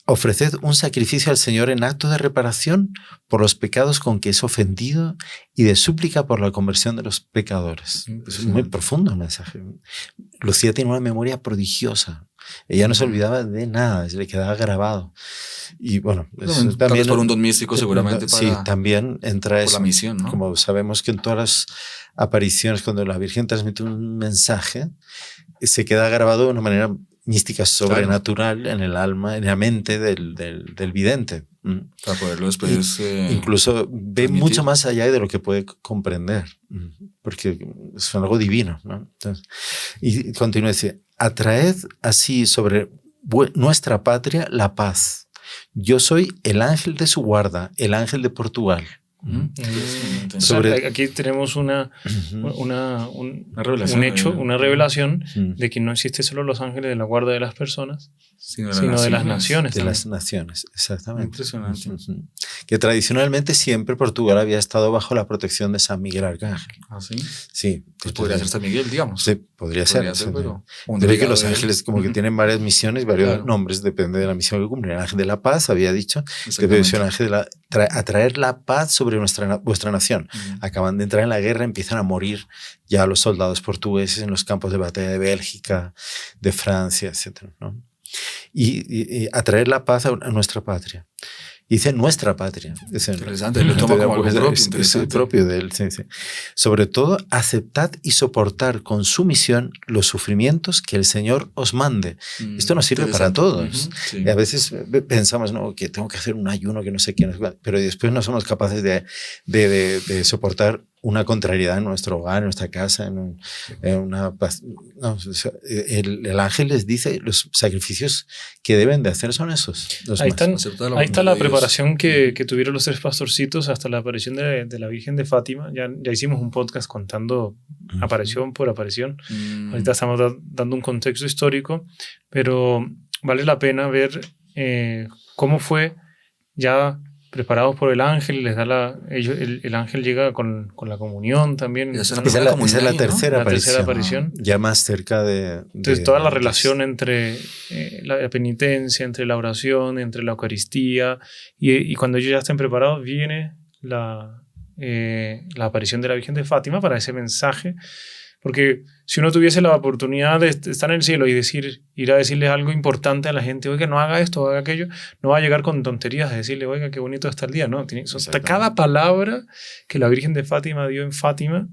ofreced un sacrificio al Señor en acto de reparación por los pecados con que es ofendido y de súplica por la conversión de los pecadores. Es muy profundo el mensaje. Lucía tiene una memoria prodigiosa. Ella no se olvidaba de nada, se le quedaba grabado. Y bueno, también por un don místico seguramente. Sí, también entra por eso. La misión, ¿no? Como sabemos que en todas las apariciones, cuando la Virgen transmite un mensaje, se queda grabado de una manera mística, sobrenatural, en el alma, en la mente del vidente. Para poderlo después incluso ve mucho más allá de lo que puede comprender, porque es algo divino, ¿no? Entonces, y continúa, dice, atraed así sobre nuestra patria la paz. Yo soy el ángel de su guarda, el ángel de Portugal. Aquí tenemos una revelación, un hecho, una revelación de que no existe solo los ángeles de la guarda de las personas, sino de las naciones. De las naciones, exactamente. Impresionante. Que tradicionalmente siempre Portugal había estado bajo la protección de San Miguel Arcángel. ¿Ah, sí? Sí. Pues podría ser San Miguel, digamos. Sí, podría ser, pero que los ángeles como que tienen varias misiones, varios nombres, depende de la misión que cumplen. El ángel de la paz había dicho, que debe ser el ángel a traer la paz sobre vuestra nación. Acaban de entrar en la guerra, empiezan a morir ya los soldados portugueses en los campos de batalla de Bélgica, de Francia, etc., ¿no? Y a traer la paz a nuestra patria. Dice nuestra patria. Interesante, lo toma como algo propio. Es propio de él. Sí, sí. Sobre todo, aceptad y soportar con sumisión los sufrimientos que el Señor os mande. Esto nos sirve para todos. Sí. Y a veces pensamos, no, que tengo que hacer un ayuno, que no sé qué, pero después no somos capaces de soportar una contrariedad en nuestro hogar, en nuestra casa, el ángel les dice los sacrificios que deben de hacer son esos. Ahí está la preparación que tuvieron los 3 pastorcitos hasta la aparición de la Virgen de Fátima. Ya hicimos un podcast contando aparición por aparición. Ahorita estamos dando un contexto histórico, pero vale la pena ver cómo fue ya preparados por el ángel, les da el ángel llega con la comunión también. Esa es la tercera aparición. Ya más cerca de... Entonces toda la relación entre la penitencia, entre la oración, entre la Eucaristía, y cuando ellos ya estén preparados viene la aparición de la Virgen de Fátima para ese mensaje. Porque si uno tuviese la oportunidad de estar en el cielo y ir a decirle algo importante a la gente, oiga, no haga esto, haga aquello, no va a llegar con tonterías a decirle, oiga, qué bonito está el día, ¿no? Cada palabra que la Virgen de Fátima dio en Fátima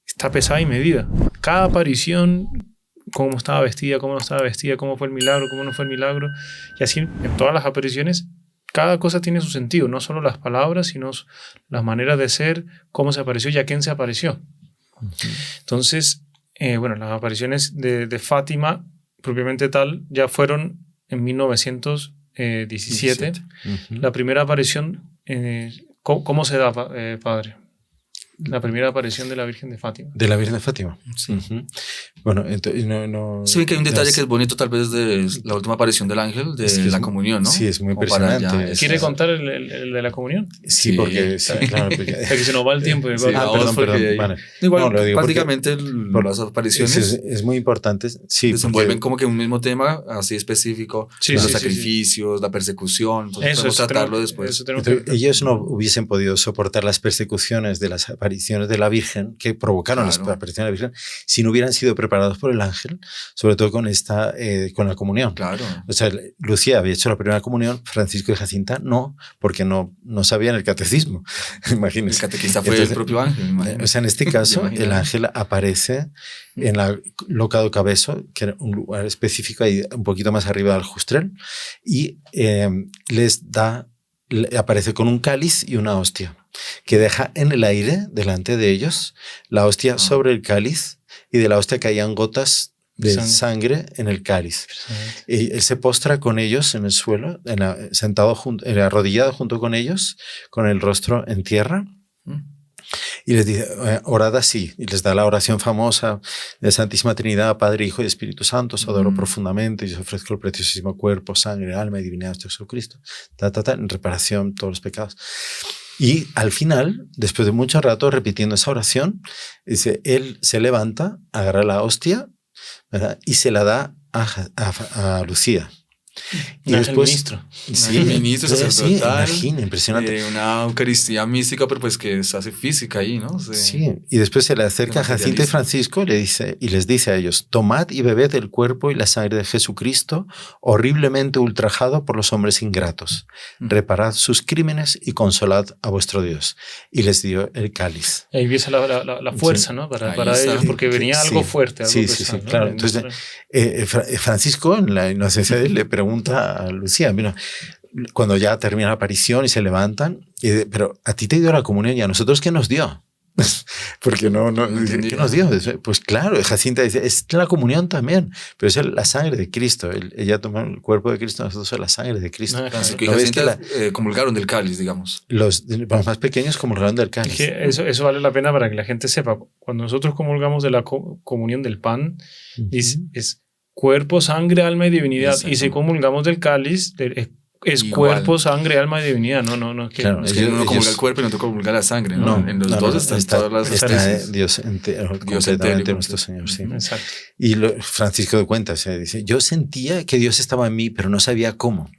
está pesada y medida. Cada aparición, cómo estaba vestida, cómo no estaba vestida, cómo fue el milagro, cómo no fue el milagro. Y así en todas las apariciones, cada cosa tiene su sentido, no solo las palabras, sino las maneras de ser, cómo se apareció y a quién se apareció. Entonces, las apariciones de Fátima, propiamente tal, ya fueron en 1917. La primera aparición, ¿cómo se da, padre? La primera aparición de la Virgen de Fátima. De la Virgen de Fátima. Sí. Bueno, entonces no... Sí, que hay un detalle que es bonito tal vez de la última aparición del ángel, de la comunión, ¿no? Sí, es muy impresionante. ¿Quiere contar el de la comunión? Sí, porque... Sí, claro, porque se nos va el tiempo. Perdón. Vale. Igual, prácticamente las apariciones... Es muy importante. Sí, desenvuelven como que un mismo tema así específico, los sacrificios, la persecución, entonces podemos tratarlo después. Ellos no hubiesen podido soportar las persecuciones de las apariciones de la Virgen, que provocaron las apariciones de la Virgen, si no hubieran sido preparados por el ángel, sobre todo con la comunión. Claro. O sea, Lucía había hecho la primera comunión, Francisco y Jacinta no, porque no sabían el catecismo. Imagínense. El catequista fue el propio ángel. O sea, en este caso, el ángel aparece en la Loca do Cabezo, que era un lugar específico ahí un poquito más arriba del Justrel, y aparece con un cáliz y una hostia, que deja en el aire delante de ellos la hostia sobre el cáliz, y de la hostia caían gotas de sangre en el cáliz. Y él se postra con ellos en el suelo, arrodillado junto con ellos, con el rostro en tierra, y les dice, orad así, y les da la oración famosa de Santísima Trinidad, Padre, Hijo y Espíritu Santo, os adoro profundamente y os ofrezco el preciosísimo cuerpo, sangre, alma y divinidad de Jesucristo, en reparación de todos los pecados. Y al final, después de mucho rato repitiendo esa oración, dice, él se levanta, agarra la hostia, ¿verdad? Y se la da a Lucía. Y después, ministro. Sí, ministro sacerdotal. Sí, impresionante. Una Eucaristía mística, pero pues que se hace física ahí, ¿no? Sí, y después se le acerca a Jacinta y Francisco y les dice a ellos, tomad y bebed el cuerpo y la sangre de Jesucristo, horriblemente ultrajado por los hombres ingratos. Reparad sus crímenes y consolad a vuestro Dios. Y les dio el cáliz. Y ahí empieza la fuerza, ¿no? Para ellos, porque venía algo fuerte, algo pesado, ¿no? Claro. Entonces, Francisco, en la inocencia de él, le pregunta a Lucía, mira, cuando ya termina la aparición y se levantan, pero a ti te dio la comunión y a nosotros ¿qué nos dio? Porque ¿qué nos dio? Pues claro, Jacinta dice, es la comunión también, pero es la sangre de Cristo. Ella tomó el cuerpo de Cristo, nosotros somos la sangre de Cristo. Francisco y Jacinta comulgaron del cáliz, digamos. Los más pequeños comulgaron del cáliz. Es que eso vale la pena para que la gente sepa. Cuando nosotros comulgamos de la comunión del pan, es cuerpo, sangre, alma y divinidad. Exacto. Y si comulgamos del cáliz, Es igual. Cuerpo, sangre, alma y divinidad, no es que, claro, es que uno comulga el cuerpo y no comulga la sangre, ¿no? En los dos están todas las especies. Dios entero, completamente nuestro Señor, sí. Exacto. Y Francisco de cuenta, o sea, dice, yo sentía que Dios estaba en mí, pero no sabía cómo.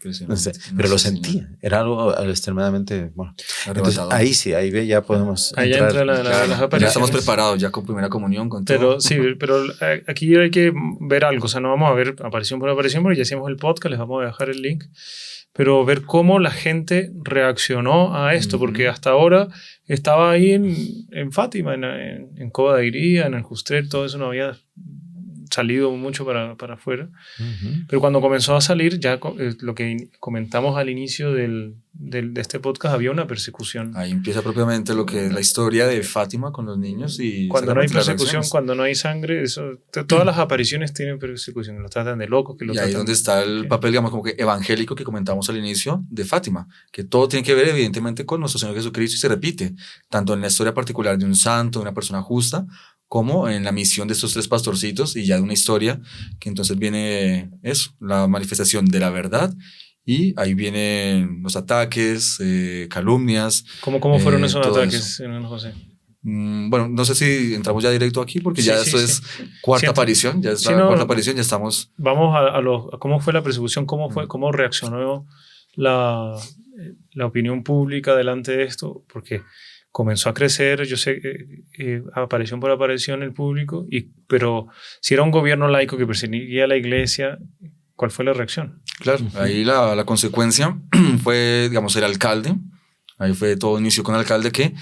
Pero lo sentía, era algo extremadamente, bueno. Entonces, ahí sí, ahí ya podemos ahí entrar. Entra las apariciones. Ya estamos preparados, ya con primera comunión, con todo. Pero sí, pero aquí hay que ver algo, o sea, no vamos a ver aparición por aparición, porque ya hicimos el podcast, les vamos a dejar el link. Pero ver cómo la gente reaccionó a esto, porque hasta ahora estaba ahí en Fátima, en Cova de Iría, en el Justrer, todo eso no había salido mucho para afuera. Pero cuando comenzó a salir, ya lo que comentamos al inicio de este podcast, había una persecución. Ahí empieza propiamente lo que es la historia de Fátima con los niños. Y cuando no hay persecución, cuando no hay sangre, todas las apariciones tienen persecución, los tratan de locos. Y ahí es donde está el papel, digamos, como que evangélico que comentamos al inicio de Fátima, que todo tiene que ver evidentemente con nuestro Señor Jesucristo y se repite, tanto en la historia particular de un santo, de una persona justa, como en la misión de estos 3 pastorcitos y ya de una historia que entonces viene eso, la manifestación de la verdad. Y ahí vienen los ataques, calumnias. ¿Cómo fueron esos ataques, José? Bueno, no sé si entramos ya directo aquí porque ya esto es cuarta aparición, ya es la cuarta aparición, ya estamos... Vamos a cómo fue la persecución, cómo reaccionó la opinión pública delante de esto, porque comenzó a crecer, yo sé, aparición por aparición el público, pero si era un gobierno laico que perseguía a la iglesia, ¿cuál fue la reacción? Claro, ahí la consecuencia fue, digamos, el alcalde. Ahí fue todo inicio con el alcalde que,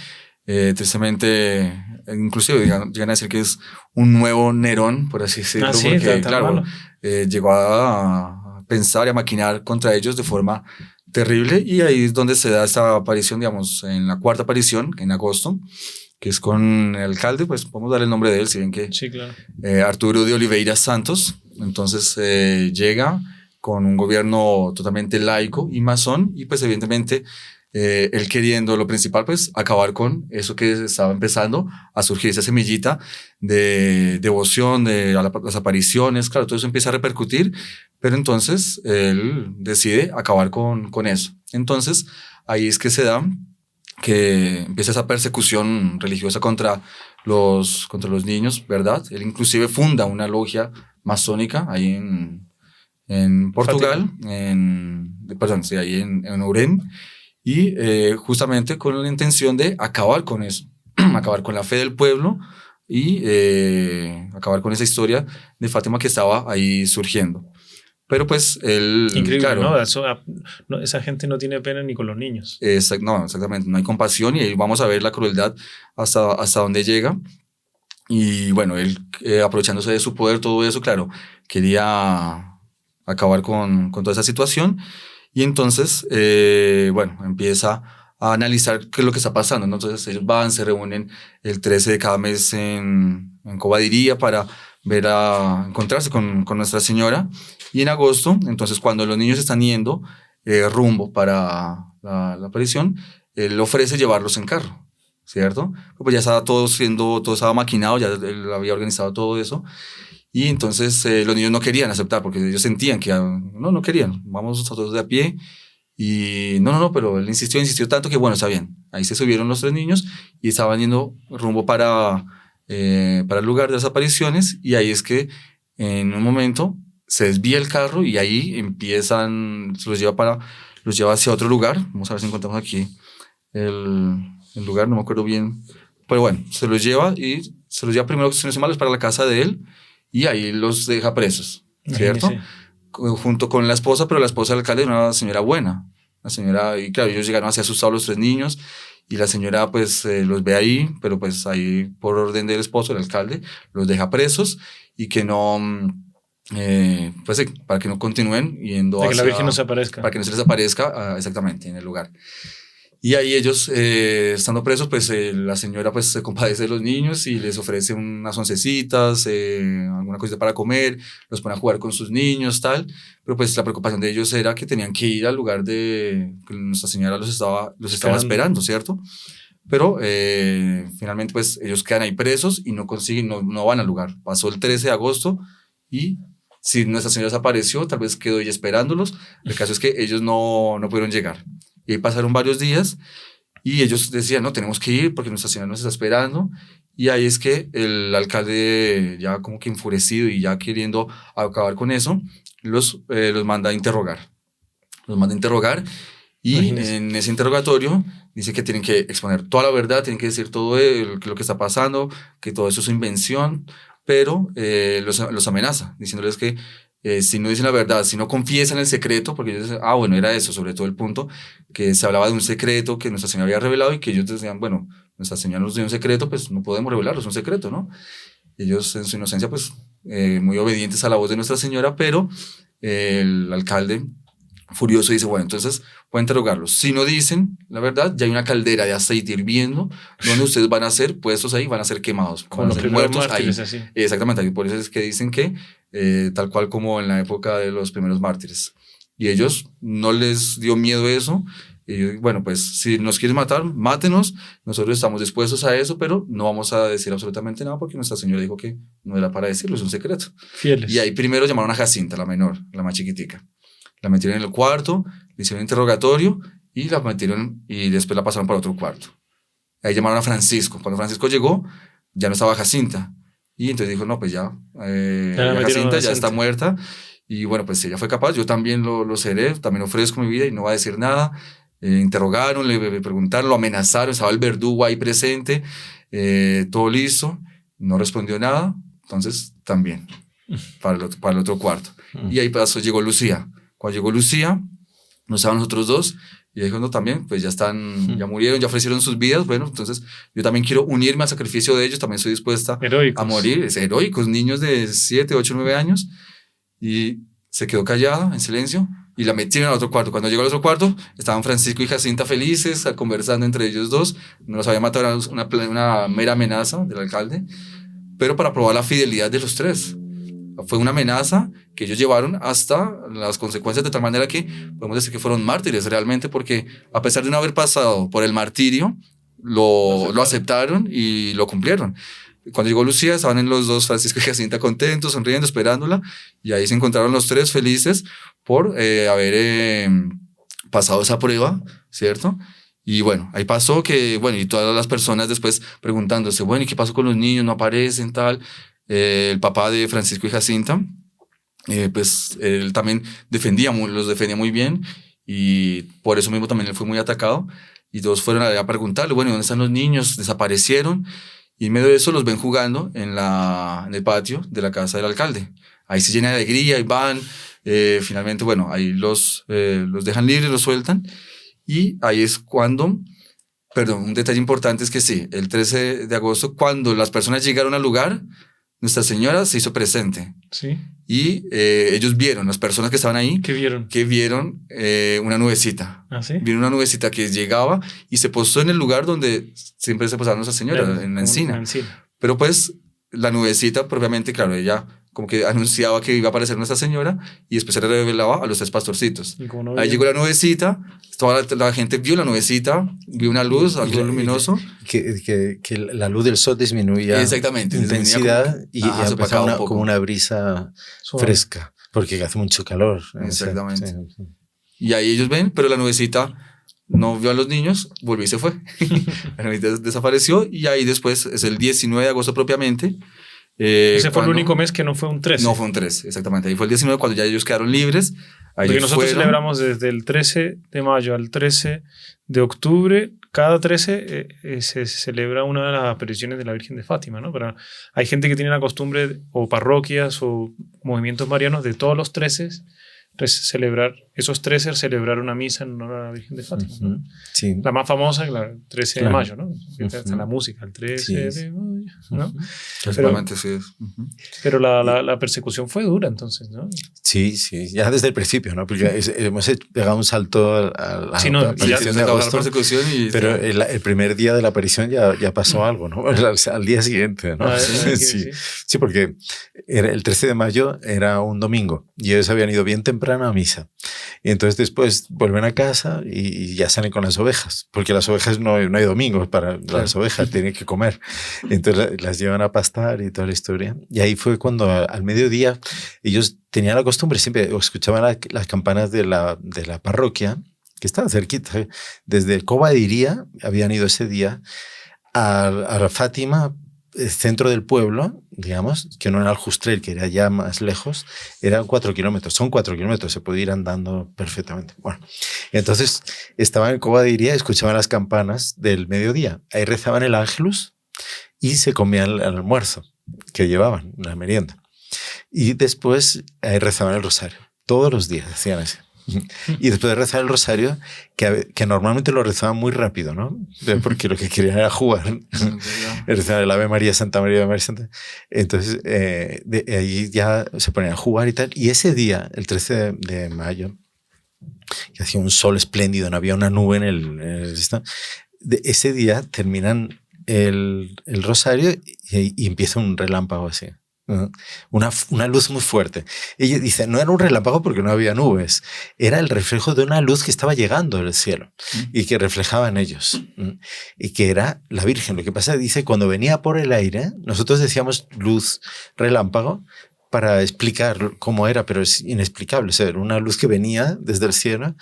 tristemente, inclusive llegan a decir que es un nuevo Nerón, por así decirlo, porque, claro, llegó a pensar y a maquinar contra ellos de forma terrible, y ahí es donde se da esta aparición, digamos, en la cuarta aparición, en agosto, que es con el alcalde, pues podemos dar el nombre de él, si bien que sí, claro. Arturo de Oliveira Santos. Entonces llega con un gobierno totalmente laico y masón, y pues evidentemente él queriendo lo principal, pues acabar con eso que estaba empezando a surgir, esa semillita de devoción, de las apariciones, claro, todo eso empieza a repercutir, pero entonces él decide acabar con eso. Entonces ahí es que se da que empieza esa persecución religiosa contra los niños, ¿verdad? Él inclusive funda una logia masónica ahí en Portugal, ahí en Ourén, y justamente con la intención de acabar con eso, acabar con la fe del pueblo y acabar con esa historia de Fátima que estaba ahí surgiendo. Pero pues él... Increíble, claro, ¿no? Esa gente no tiene pena ni con los niños. No, exactamente, no hay compasión, y ahí vamos a ver la crueldad hasta dónde llega. Y bueno, él aprovechándose de su poder, todo eso, claro, quería acabar con toda esa situación. Y entonces, bueno, empieza a analizar qué es lo que está pasando, ¿no? Entonces ellos se reúnen el 13 de cada mes en Cova de Iría para encontrarse con Nuestra Señora. Y en agosto, entonces cuando los niños están yendo rumbo para la aparición, él ofrece llevarlos en carro, ¿cierto? Pues ya estaba todo estaba maquinado, ya él había organizado todo eso. Y entonces los niños no querían aceptar porque ellos sentían que no querían, vamos nosotros de a pie. Y no, pero él insistió tanto que bueno, está bien. Ahí se subieron los 3 niños y estaban yendo rumbo para el lugar de las apariciones, y ahí es que en un momento se desvía el carro y ahí los lleva hacia otro lugar. Vamos a ver si encontramos aquí el lugar, no me acuerdo bien, pero bueno, se los lleva primero, si no se mal, para la casa de él, y ahí los deja presos, ¿cierto? Sí. Junto con la esposa, pero la esposa del alcalde era una señora buena, y claro, ellos llegaron así asustados los 3 niños, y la señora pues los ve ahí, pero pues ahí por orden del esposo, el alcalde, los deja presos, y que no, pues para que no continúen yendo para que la Virgen no se aparezca. Para que no se les aparezca exactamente en el lugar. Y ahí ellos, estando presos, pues la señora pues se compadece de los niños y les ofrece unas oncecitas, alguna cosita para comer, los pone a jugar con sus niños, tal. Pero pues la preocupación de ellos era que tenían que ir al lugar que Nuestra Señora los estaba esperando, ¿cierto? Pero finalmente pues ellos quedan ahí presos y no van al lugar. Pasó el 13 de agosto y si Nuestra Señora desapareció, tal vez quedó ella esperándolos. El caso es que ellos no pudieron llegar. Y ahí pasaron varios días y ellos decían, no, tenemos que ir porque Nuestra Señora nos está esperando. Y ahí es que el alcalde, ya como que enfurecido y ya queriendo acabar con eso, los manda a interrogar. Los manda a interrogar y Imagínese. En ese interrogatorio dice que tienen que exponer toda la verdad, tienen que decir todo lo que está pasando, que todo eso es su invención, pero los amenaza, diciéndoles que si no dicen la verdad, si no confiesan el secreto, porque ellos decían, bueno, era eso, sobre todo el punto, que se hablaba de un secreto que Nuestra Señora había revelado y que ellos decían, bueno, Nuestra Señora nos dio un secreto, pues no podemos revelarlo, es un secreto, ¿no? Y ellos en su inocencia, pues muy obedientes a la voz de Nuestra Señora, pero el alcalde furioso dice, bueno, entonces voy a interrogarlos. Si no dicen la verdad, ya hay una caldera de aceite hirviendo donde ustedes van a ser puestos ahí, van a ser quemados, van a ser muertos ahí. Así. Exactamente, por eso es que dicen que tal cual como en la época de los primeros mártires. Y ellos no les dio miedo eso. Y bueno, pues si nos quieren matar, mátenos, nosotros estamos dispuestos a eso, pero no vamos a decir absolutamente nada porque Nuestra Señora dijo que no era para decirlo, es un secreto. Fieles. Y ahí primero llamaron a Jacinta, la menor, la más chiquitica. La metieron en el cuarto, le hicieron un interrogatorio y la metieron y después la pasaron para otro cuarto. Ahí llamaron a Francisco. Cuando Francisco llegó, ya no estaba Jacinta. Y entonces dijo, no, pues ya Jacinta ya está muerta. Y bueno, pues si ella fue capaz, yo también lo seré, también ofrezco mi vida y no va a decir nada. Interrogaron, le preguntaron, lo amenazaron, estaba el verdugo ahí presente, todo listo, no respondió nada. Entonces también para el otro cuarto. Y ahí llegó Lucía. Cuando llegó Lucía, no estaban los otros dos, y dijo, no, también, pues ya están, ya murieron, ya ofrecieron sus vidas, bueno, entonces yo también quiero unirme al sacrificio de ellos, también estoy dispuesta a morir, heroicos, niños de 7, 8, 9 años, y se quedó callada, en silencio, y la metieron al otro cuarto. Cuando llegó al otro cuarto, estaban Francisco y Jacinta felices, conversando entre ellos dos, no los había matado, era una mera amenaza del alcalde, pero para probar la fidelidad de los tres. Fue una amenaza que ellos llevaron hasta las consecuencias, de tal manera que podemos decir que fueron mártires realmente, porque a pesar de no haber pasado por el martirio, lo aceptaron y lo cumplieron. Cuando llegó Lucía, estaban en los dos, Francisco y Jacinta, contentos, sonriendo, esperándola, y ahí se encontraron los tres felices por haber pasado esa prueba, ¿cierto? Y bueno, ahí pasó que, bueno, y todas las personas después preguntándose, bueno, ¿y qué pasó con los niños? No aparecen, tal. El papá de Francisco y Jacinta, pues él también los defendía muy bien, y por eso mismo también él fue muy atacado, y todos fueron a preguntarle, bueno, ¿dónde están los niños? Desaparecieron, y en medio de eso los ven jugando en el patio de la casa del alcalde. Ahí se llena de alegría y van, finalmente, bueno, ahí los dejan libres, los sueltan, y ahí es cuando... Perdón, un detalle importante es que sí, el 13 de agosto, cuando las personas llegaron al lugar, Nuestra Señora se hizo presente. Sí. Y ellos vieron, las personas que estaban ahí. ¿Qué vieron? Que vieron una nubecita. ¿Ah, sí? Vieron una nubecita que llegaba y se posó en el lugar donde siempre se posaba Nuestra Señora, en la encina. Pero pues la nubecita, propiamente, claro, ella como que anunciaba que iba a aparecer Nuestra Señora y después se le revelaba a los tres pastorcitos. Ahí llegó la nubecita, toda la gente vio la nubecita, vio una luz, algo luminoso. Que la luz del sol disminuía. Exactamente. Intensidad y empezaba como una brisa fresca, porque hace mucho calor. Exactamente. Sí. Y ahí ellos ven, pero la nubecita no vio a los niños, volvió y se fue. La nubecita desapareció y ahí después es el 19 de agosto propiamente. Ese fue el único mes que no fue un 13. No fue un 13, exactamente. Ahí fue el 19 cuando ya ellos quedaron libres. Porque nosotros celebramos desde el 13 de mayo al 13 de octubre. Cada 13 se celebra una de las apariciones de la Virgen de Fátima, ¿no? Pero hay gente que tiene la costumbre, o parroquias o movimientos marianos, de todos los 13 celebrar, esos 13 celebrar una misa en honor a la Virgen de Fátima, ¿no? Sí. La más famosa, la 13 de mayo, ¿no? Está la música, el 13 de mayo, ¿no? Pero la persecución fue dura entonces, ¿no? Sí, ya desde el principio, ¿no? Porque hemos pegado un salto a la aparición de agosto, pero el primer día de la aparición ya pasó algo, ¿no? Al día siguiente, ¿no? Sí, porque el 13 de mayo era un domingo y ellos habían ido bien temprano a misa. Y entonces después vuelven a casa y ya salen con las ovejas, porque las ovejas no hay domingos para las ovejas, tienen que comer. Entonces Entonces las llevan a pastar y toda la historia. Y ahí fue cuando al mediodía ellos tenían la costumbre, siempre escuchaban las campanas de la parroquia, que estaba cerquita. Desde el Cova de Iría habían ido ese día a Fátima, el centro del pueblo, digamos, que no era el Justrel, que era ya más lejos, eran 4 kilómetros. Son 4 kilómetros, se puede ir andando perfectamente. Bueno, entonces estaban en Cova de Iría y escuchaban las campanas del mediodía. Ahí rezaban el Ángelus y se comían el almuerzo que llevaban, la merienda. Y después ahí rezaban el rosario. Todos los días hacían así. Y después de rezar el rosario, que normalmente lo rezaban muy rápido, ¿no? Porque lo que querían era jugar. Rezaban el Ave María, Santa María, Ave María, Santa. Entonces, de ahí ya se ponían a jugar y tal. Y ese día, el 13 de mayo, que hacía un sol espléndido, no había una nube en ese día terminan el rosario y empieza un relámpago así. Una luz muy fuerte. Ella dice, no era un relámpago porque no había nubes, era el reflejo de una luz que estaba llegando del cielo y que reflejaba en ellos y que era la Virgen. Lo que pasa, dice, cuando venía por el aire, nosotros decíamos luz relámpago para explicar cómo era, pero es inexplicable. O sea, era una luz que venía desde el cielo,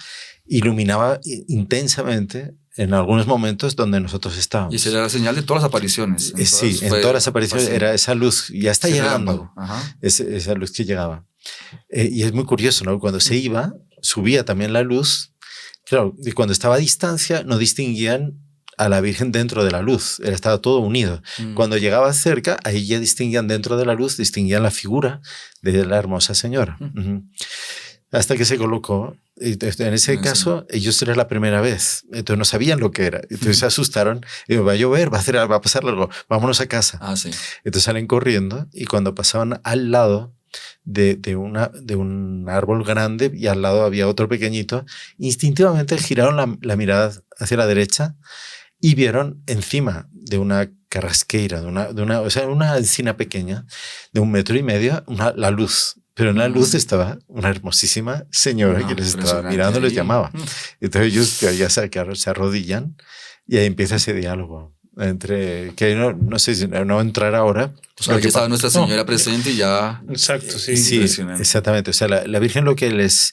iluminaba intensamente en algunos momentos donde nosotros estábamos. Y esa era la señal de todas las apariciones. Sí, en todas las apariciones era esa luz, ya está llegando, esa luz que llegaba. Y es muy curioso, ¿no? Cuando se iba, subía también la luz. Claro, y cuando estaba a distancia no distinguían a la Virgen dentro de la luz, estaba todo unido. Cuando llegaba cerca, ahí ya distinguían dentro de la luz, distinguían la figura de la hermosa señora. Hasta que se colocó. En ese caso, ellos era la primera vez, entonces no sabían lo que era. Entonces se asustaron. Y va a llover, va a pasar algo, vámonos a casa. Sí. Entonces salen corriendo y cuando pasaban al lado de un árbol grande y al lado había otro pequeñito, instintivamente giraron la mirada hacia la derecha y vieron encima de una carrasqueira, o sea, una encina pequeña de 1,5 metros, la luz. Pero en la luz estaba una hermosísima señora que les estaba mirando, les llamaba. Entonces ellos ya se arrodillan y ahí empieza ese diálogo entre que no sé si no entrar ahora. O sea, que estaba Nuestra Señora presente y ya. Exacto, sí. Sí, exactamente. O sea, la Virgen lo que les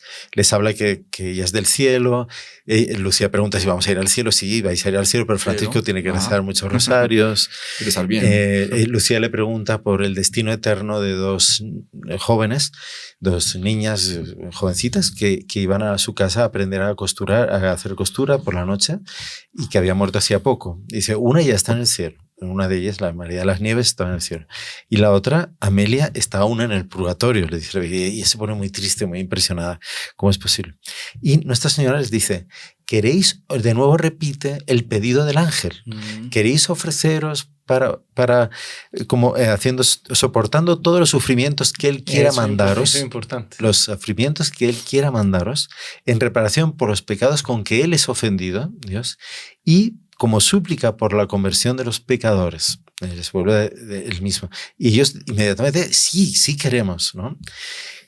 habla que ella es del cielo. Lucía pregunta si vamos a ir al cielo. Sí, vais a ir al cielo, pero Francisco tiene que rezar muchos rosarios. Rezar bien. Lucía le pregunta por el destino eterno de 2 jóvenes, 2 niñas jovencitas que iban a su casa a aprender a costurar, a hacer costura por la noche y que había muerto hacía poco. Dice, una ya está en el cielo. Una de ellas, la María de las Nieves, estaba en el cielo. Y la otra, Amelia, está aún en el purgatorio. Le dice, y ella se pone muy triste, muy impresionada. ¿Cómo es posible? Y Nuestra Señora les dice, ¿queréis? De nuevo repite el pedido del ángel. ¿Queréis ofreceros para como soportando todos los sufrimientos que Él quiera mandaros? Eso es importante. Los sufrimientos que Él quiera mandaros en reparación por los pecados con que Él es ofendido, Dios, y como súplica por la conversión de los pecadores. Les vuelve el mismo. Y ellos inmediatamente, sí queremos, ¿no?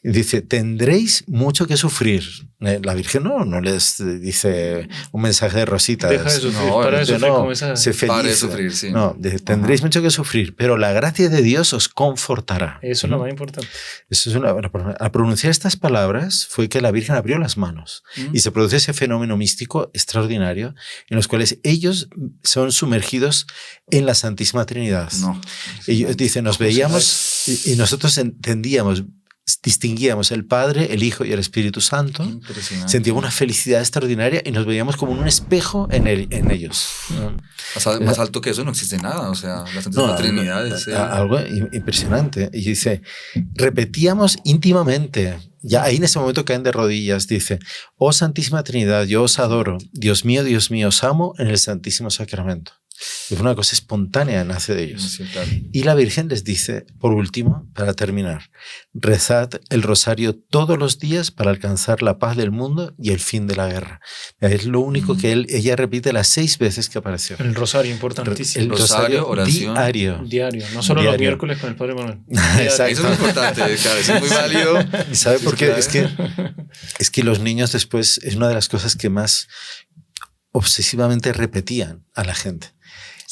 Y dice, tendréis mucho que sufrir. La Virgen no les dice un mensaje de rositas. Deja de sufrir, para de sufrir como esa... Para de sufrir, sí. No, tendréis mucho que sufrir, pero la gracia de Dios os confortará. Eso es lo más importante. Eso es al pronunciar estas palabras fue que la Virgen abrió las manos y se produce ese fenómeno místico extraordinario en los cuales ellos son sumergidos en la Santísima Trinidad. Ellos dicen, nos veíamos y nosotros entendíamos, distinguíamos el Padre, el Hijo y el Espíritu Santo. Sentíamos una felicidad extraordinaria y nos veíamos como un espejo en ellos. Más alto que eso no existe nada. O sea, la Santísima Trinidad es algo impresionante. Y dice, repetíamos íntimamente. Ya ahí en ese momento caen de rodillas. Dice, oh Santísima Trinidad, yo os adoro. Dios mío, os amo en el Santísimo Sacramento. Es una cosa espontánea, nace de ellos. Sí, claro. Y la Virgen les dice, por último, para terminar, rezad el rosario todos los días para alcanzar la paz del mundo y el fin de la guerra. Es lo único que ella repite las 6 veces que apareció. El rosario, importantísimo. El rosario oración. Diario, no solo los miércoles con el Padre Manuel. Exacto. Eso es importante, claro, es muy válido. ¿Y sabe por qué? Es que los niños después es una de las cosas que más obsesivamente repetían a la gente.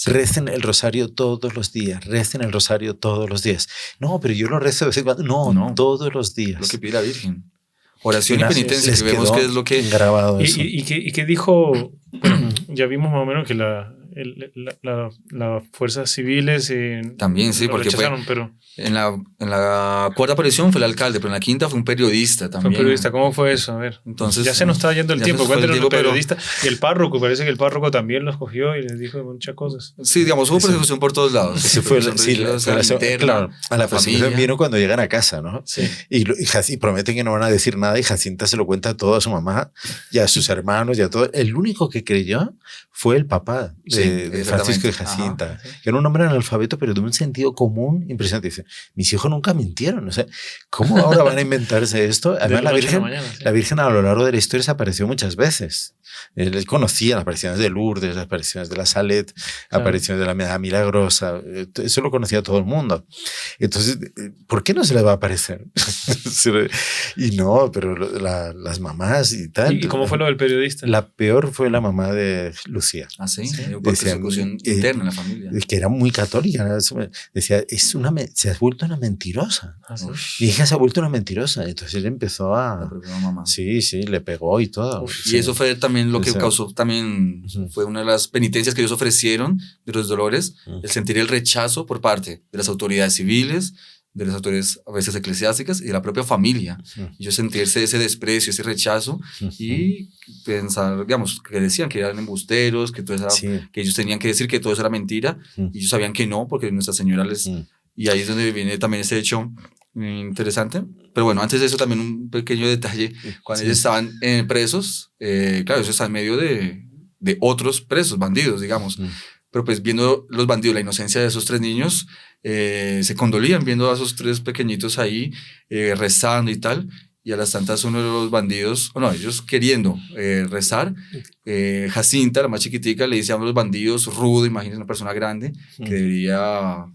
recen el rosario todos los días, recen el rosario todos los días. No, pero yo lo rezo de vez en cuando. No, todos los días. Lo que pide la Virgen. Oración y penitencia, que vemos que es lo que... grabado eso. ¿Y qué dijo? Bueno, ya vimos más o menos que las fuerzas civiles también, sí, porque rechazaron, pero... En la cuarta aparición fue el alcalde, pero en la quinta fue un periodista también. Fue un periodista, ¿cómo fue eso? A ver, entonces, ya se nos está yendo el tiempo. Cuéntanos el periodista. Y el párroco, parece que el párroco también los cogió y les dijo muchas cosas. Sí, digamos, hubo persecución por todos lados. Sí, fue claro, a la persecución vino cuando llegan a casa, ¿no? Sí. Y prometen que no van a decir nada y Jacinta se lo cuenta todo a su mamá y a sus hermanos y a todo. El único que creyó fue el papá de Francisco y Jacinta, que era un hombre analfabeto, pero de un sentido común impresionante. Dice, mis hijos nunca mintieron. O sea, ¿cómo ahora van a inventarse esto? Además, la Virgen a lo largo de la historia se apareció muchas veces. Él conocía las apariciones de Lourdes, las apariciones de la Salet, apariciones de la Medalla Milagrosa. Eso lo conocía todo el mundo. Entonces, ¿por qué no se le va a aparecer? Y no, pero las mamás y tal. ¿Y cómo fue lo del periodista? La peor fue la mamá de Lucía. Ah, sí. Por persecución interna en la familia. Que era muy católica. Decía, se ha vuelto una mentirosa. ¿Ah, sí? Mi hija se ha vuelto una mentirosa. Entonces él empezó a... Mamá. Sí, le pegó y todo. Y eso fue también lo que causó, también fue una de las penitencias que ellos ofrecieron de los dolores, el sentir el rechazo por parte de las autoridades civiles, de las autoridades a veces eclesiásticas y de la propia familia. Ellos sentirse ese desprecio, ese rechazo y pensar, digamos, que decían que eran embusteros, que, todo era, que ellos tenían que decir que todo eso era mentira y ellos sabían que no, porque Nuestra Señora les... Y ahí es donde viene también ese hecho interesante. Pero bueno, antes de eso también un pequeño detalle. Cuando ellos estaban presos, claro, eso está en medio de otros presos, bandidos, digamos. Pero pues viendo los bandidos, la inocencia de esos 3 niños, se condolían viendo a esos 3 pequeñitos ahí rezando y tal. Y a las tantas uno de los bandidos, ellos queriendo rezar, Jacinta, la más chiquitica, le dice a los bandidos, rudo, imagínense una persona grande, que debería...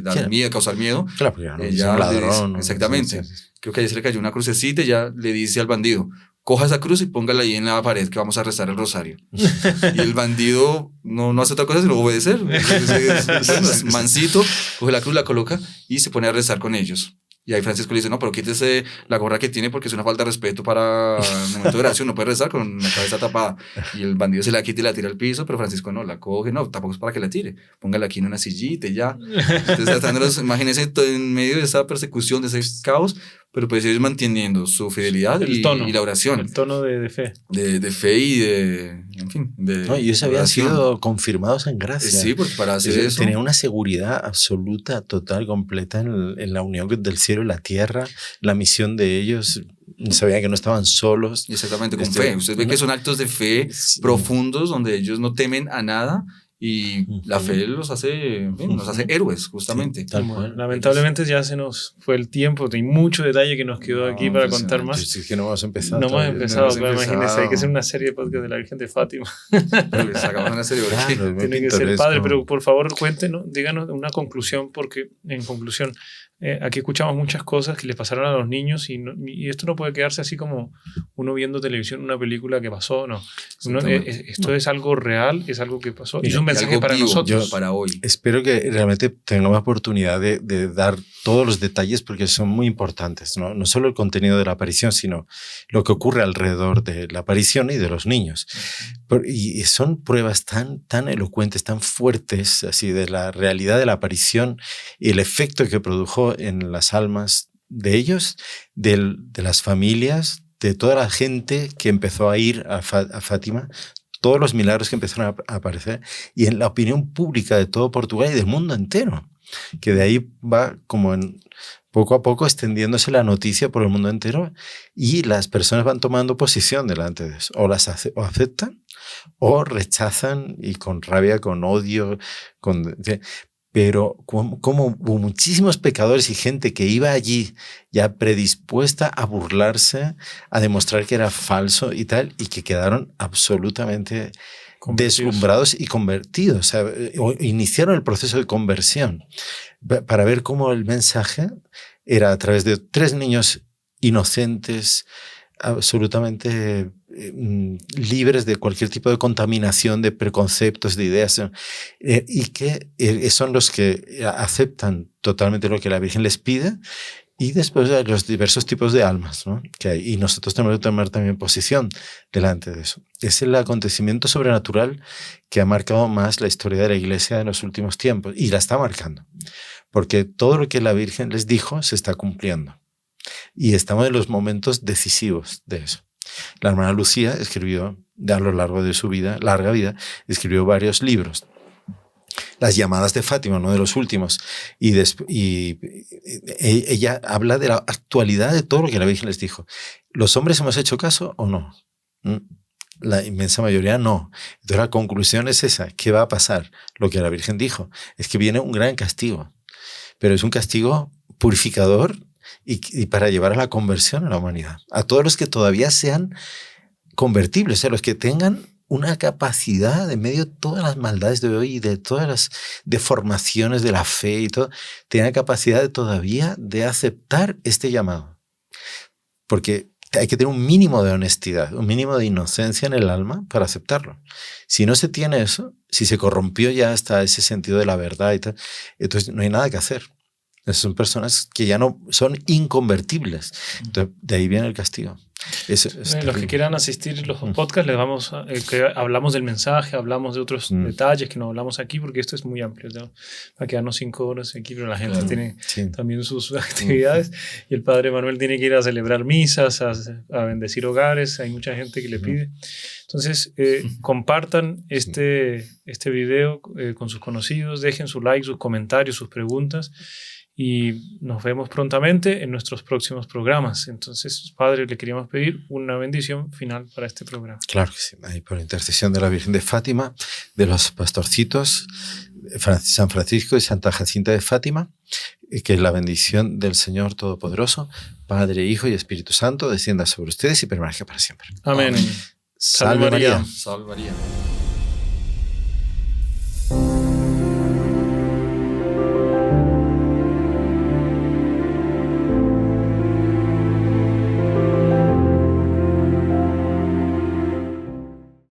dar miedo, causar miedo. Claro, porque no es un ladrón. Exactamente. Creo que ahí se le cayó una crucecita y ya le dice al bandido, coja esa cruz y póngala ahí en la pared que vamos a rezar el rosario. Y el bandido no hace otra cosa sino obedecer. Es mansito, coge la cruz, la coloca y se pone a rezar con ellos. Y ahí Francisco le dice, no, pero quítese la gorra que tiene porque es una falta de respeto para el momento de oración, no puede rezar con la cabeza tapada. Y el bandido se la quita y la tira al piso, pero Francisco no, la coge, no, tampoco es para que la tire, póngala aquí en una sillita y ya. Entonces, tratándolos, imagínense en medio de esa persecución, de ese caos, pero pues ellos manteniendo su fidelidad y la oración. El tono de fe. De fe y en fin. Y ellos habían sido confirmados en gracia. Sí, porque para hacer eso... Tenía una seguridad absoluta, total, completa en la unión del cielo y la tierra, la misión de ellos. Sabían que no estaban solos. Exactamente, con fe. Usted ve que son actos de fe profundos donde ellos no temen a nada. Y la fe nos hace héroes, justamente. Lamentablemente ya se nos fue el tiempo. Hay mucho detalle que nos quedó aquí para contar más. Es que no hemos empezado. No hemos empezado, imagínense. Hay que hacer una serie de podcast de la Virgen de Fátima. Sacamos una serie de tiene que ser padre, pero por favor cuéntenos, díganos una conclusión, porque en conclusión, aquí escuchamos muchas cosas que les pasaron a los niños y esto no puede quedarse así como uno viendo televisión, una película que pasó, no. Esto es algo real, es algo que pasó. Y es un mensaje para nosotros. Para hoy. Espero que realmente tengamos la oportunidad de dar todos los detalles porque son muy importantes, ¿no? No solo el contenido de la aparición, sino lo que ocurre alrededor de la aparición y de los niños. Y son pruebas tan elocuentes, tan fuertes, así de la realidad de la aparición y el efecto que produjo en las almas de ellos, de las familias, de toda la gente que empezó a ir a Fátima, todos los milagros que empezaron a aparecer y en la opinión pública de todo Portugal y del mundo entero, que de ahí va como poco a poco extendiéndose la noticia por el mundo entero y las personas van tomando posición delante de eso, o aceptan o rechazan y con rabia, con odio, pero como hubo muchísimos pecadores y gente que iba allí ya predispuesta a burlarse, a demostrar que era falso y tal, y que quedaron absolutamente deslumbrados y convertidos. O sea, iniciaron el proceso de conversión para ver cómo el mensaje era a través de 3 niños inocentes, absolutamente libres de cualquier tipo de contaminación, de preconceptos, de ideas, y que son los que aceptan totalmente lo que la Virgen les pide. Y después de los diversos tipos de almas, ¿no?, que hay. Y nosotros tenemos que tomar también posición delante de eso. Es el acontecimiento sobrenatural que ha marcado más la historia de la Iglesia en los últimos tiempos. Y la está marcando. Porque todo lo que la Virgen les dijo se está cumpliendo. Y estamos en los momentos decisivos de eso. La hermana Lucía escribió, a lo largo de su vida, larga vida, escribió varios libros. Las llamadas de Fátima, uno de los últimos, y ella habla de la actualidad de todo lo que la Virgen les dijo. ¿Los hombres hemos hecho caso o no? La inmensa mayoría no. Entonces la conclusión es esa. ¿Qué va a pasar? Lo que la Virgen dijo es que viene un gran castigo, pero es un castigo purificador y para llevar a la conversión a la humanidad. A todos los que todavía sean convertibles, los que tengan una capacidad, en medio de todas las maldades de hoy y de todas las deformaciones de la fe y todo, tengan capacidad todavía de aceptar este llamado. Porque hay que tener un mínimo de honestidad, un mínimo de inocencia en el alma para aceptarlo. Si no se tiene eso, si se corrompió ya hasta ese sentido de la verdad y tal, entonces no hay nada que hacer. Son personas que ya no son inconvertibles. Entonces, de ahí viene el castigo. Los que quieran asistir los podcasts, les vamos que hablamos del mensaje, hablamos de otros detalles que no hablamos aquí, porque esto es muy amplio, ¿no? Va a quedarnos 5 horas aquí, pero la gente tiene también sus actividades y el padre Manuel tiene que ir a celebrar misas, a bendecir hogares. Hay mucha gente que le pide. Entonces, compartan este video con sus conocidos, dejen su like, sus comentarios, sus preguntas. Y nos vemos prontamente en nuestros próximos programas. Entonces, Padre, le queríamos pedir una bendición final para este programa. Claro que sí. Ahí por intercesión de la Virgen de Fátima, de los pastorcitos, San Francisco y Santa Jacinta de Fátima, que la bendición del Señor Todopoderoso, Padre, Hijo y Espíritu Santo, descienda sobre ustedes y permanezca para siempre. Amén. Salve María. Salve María.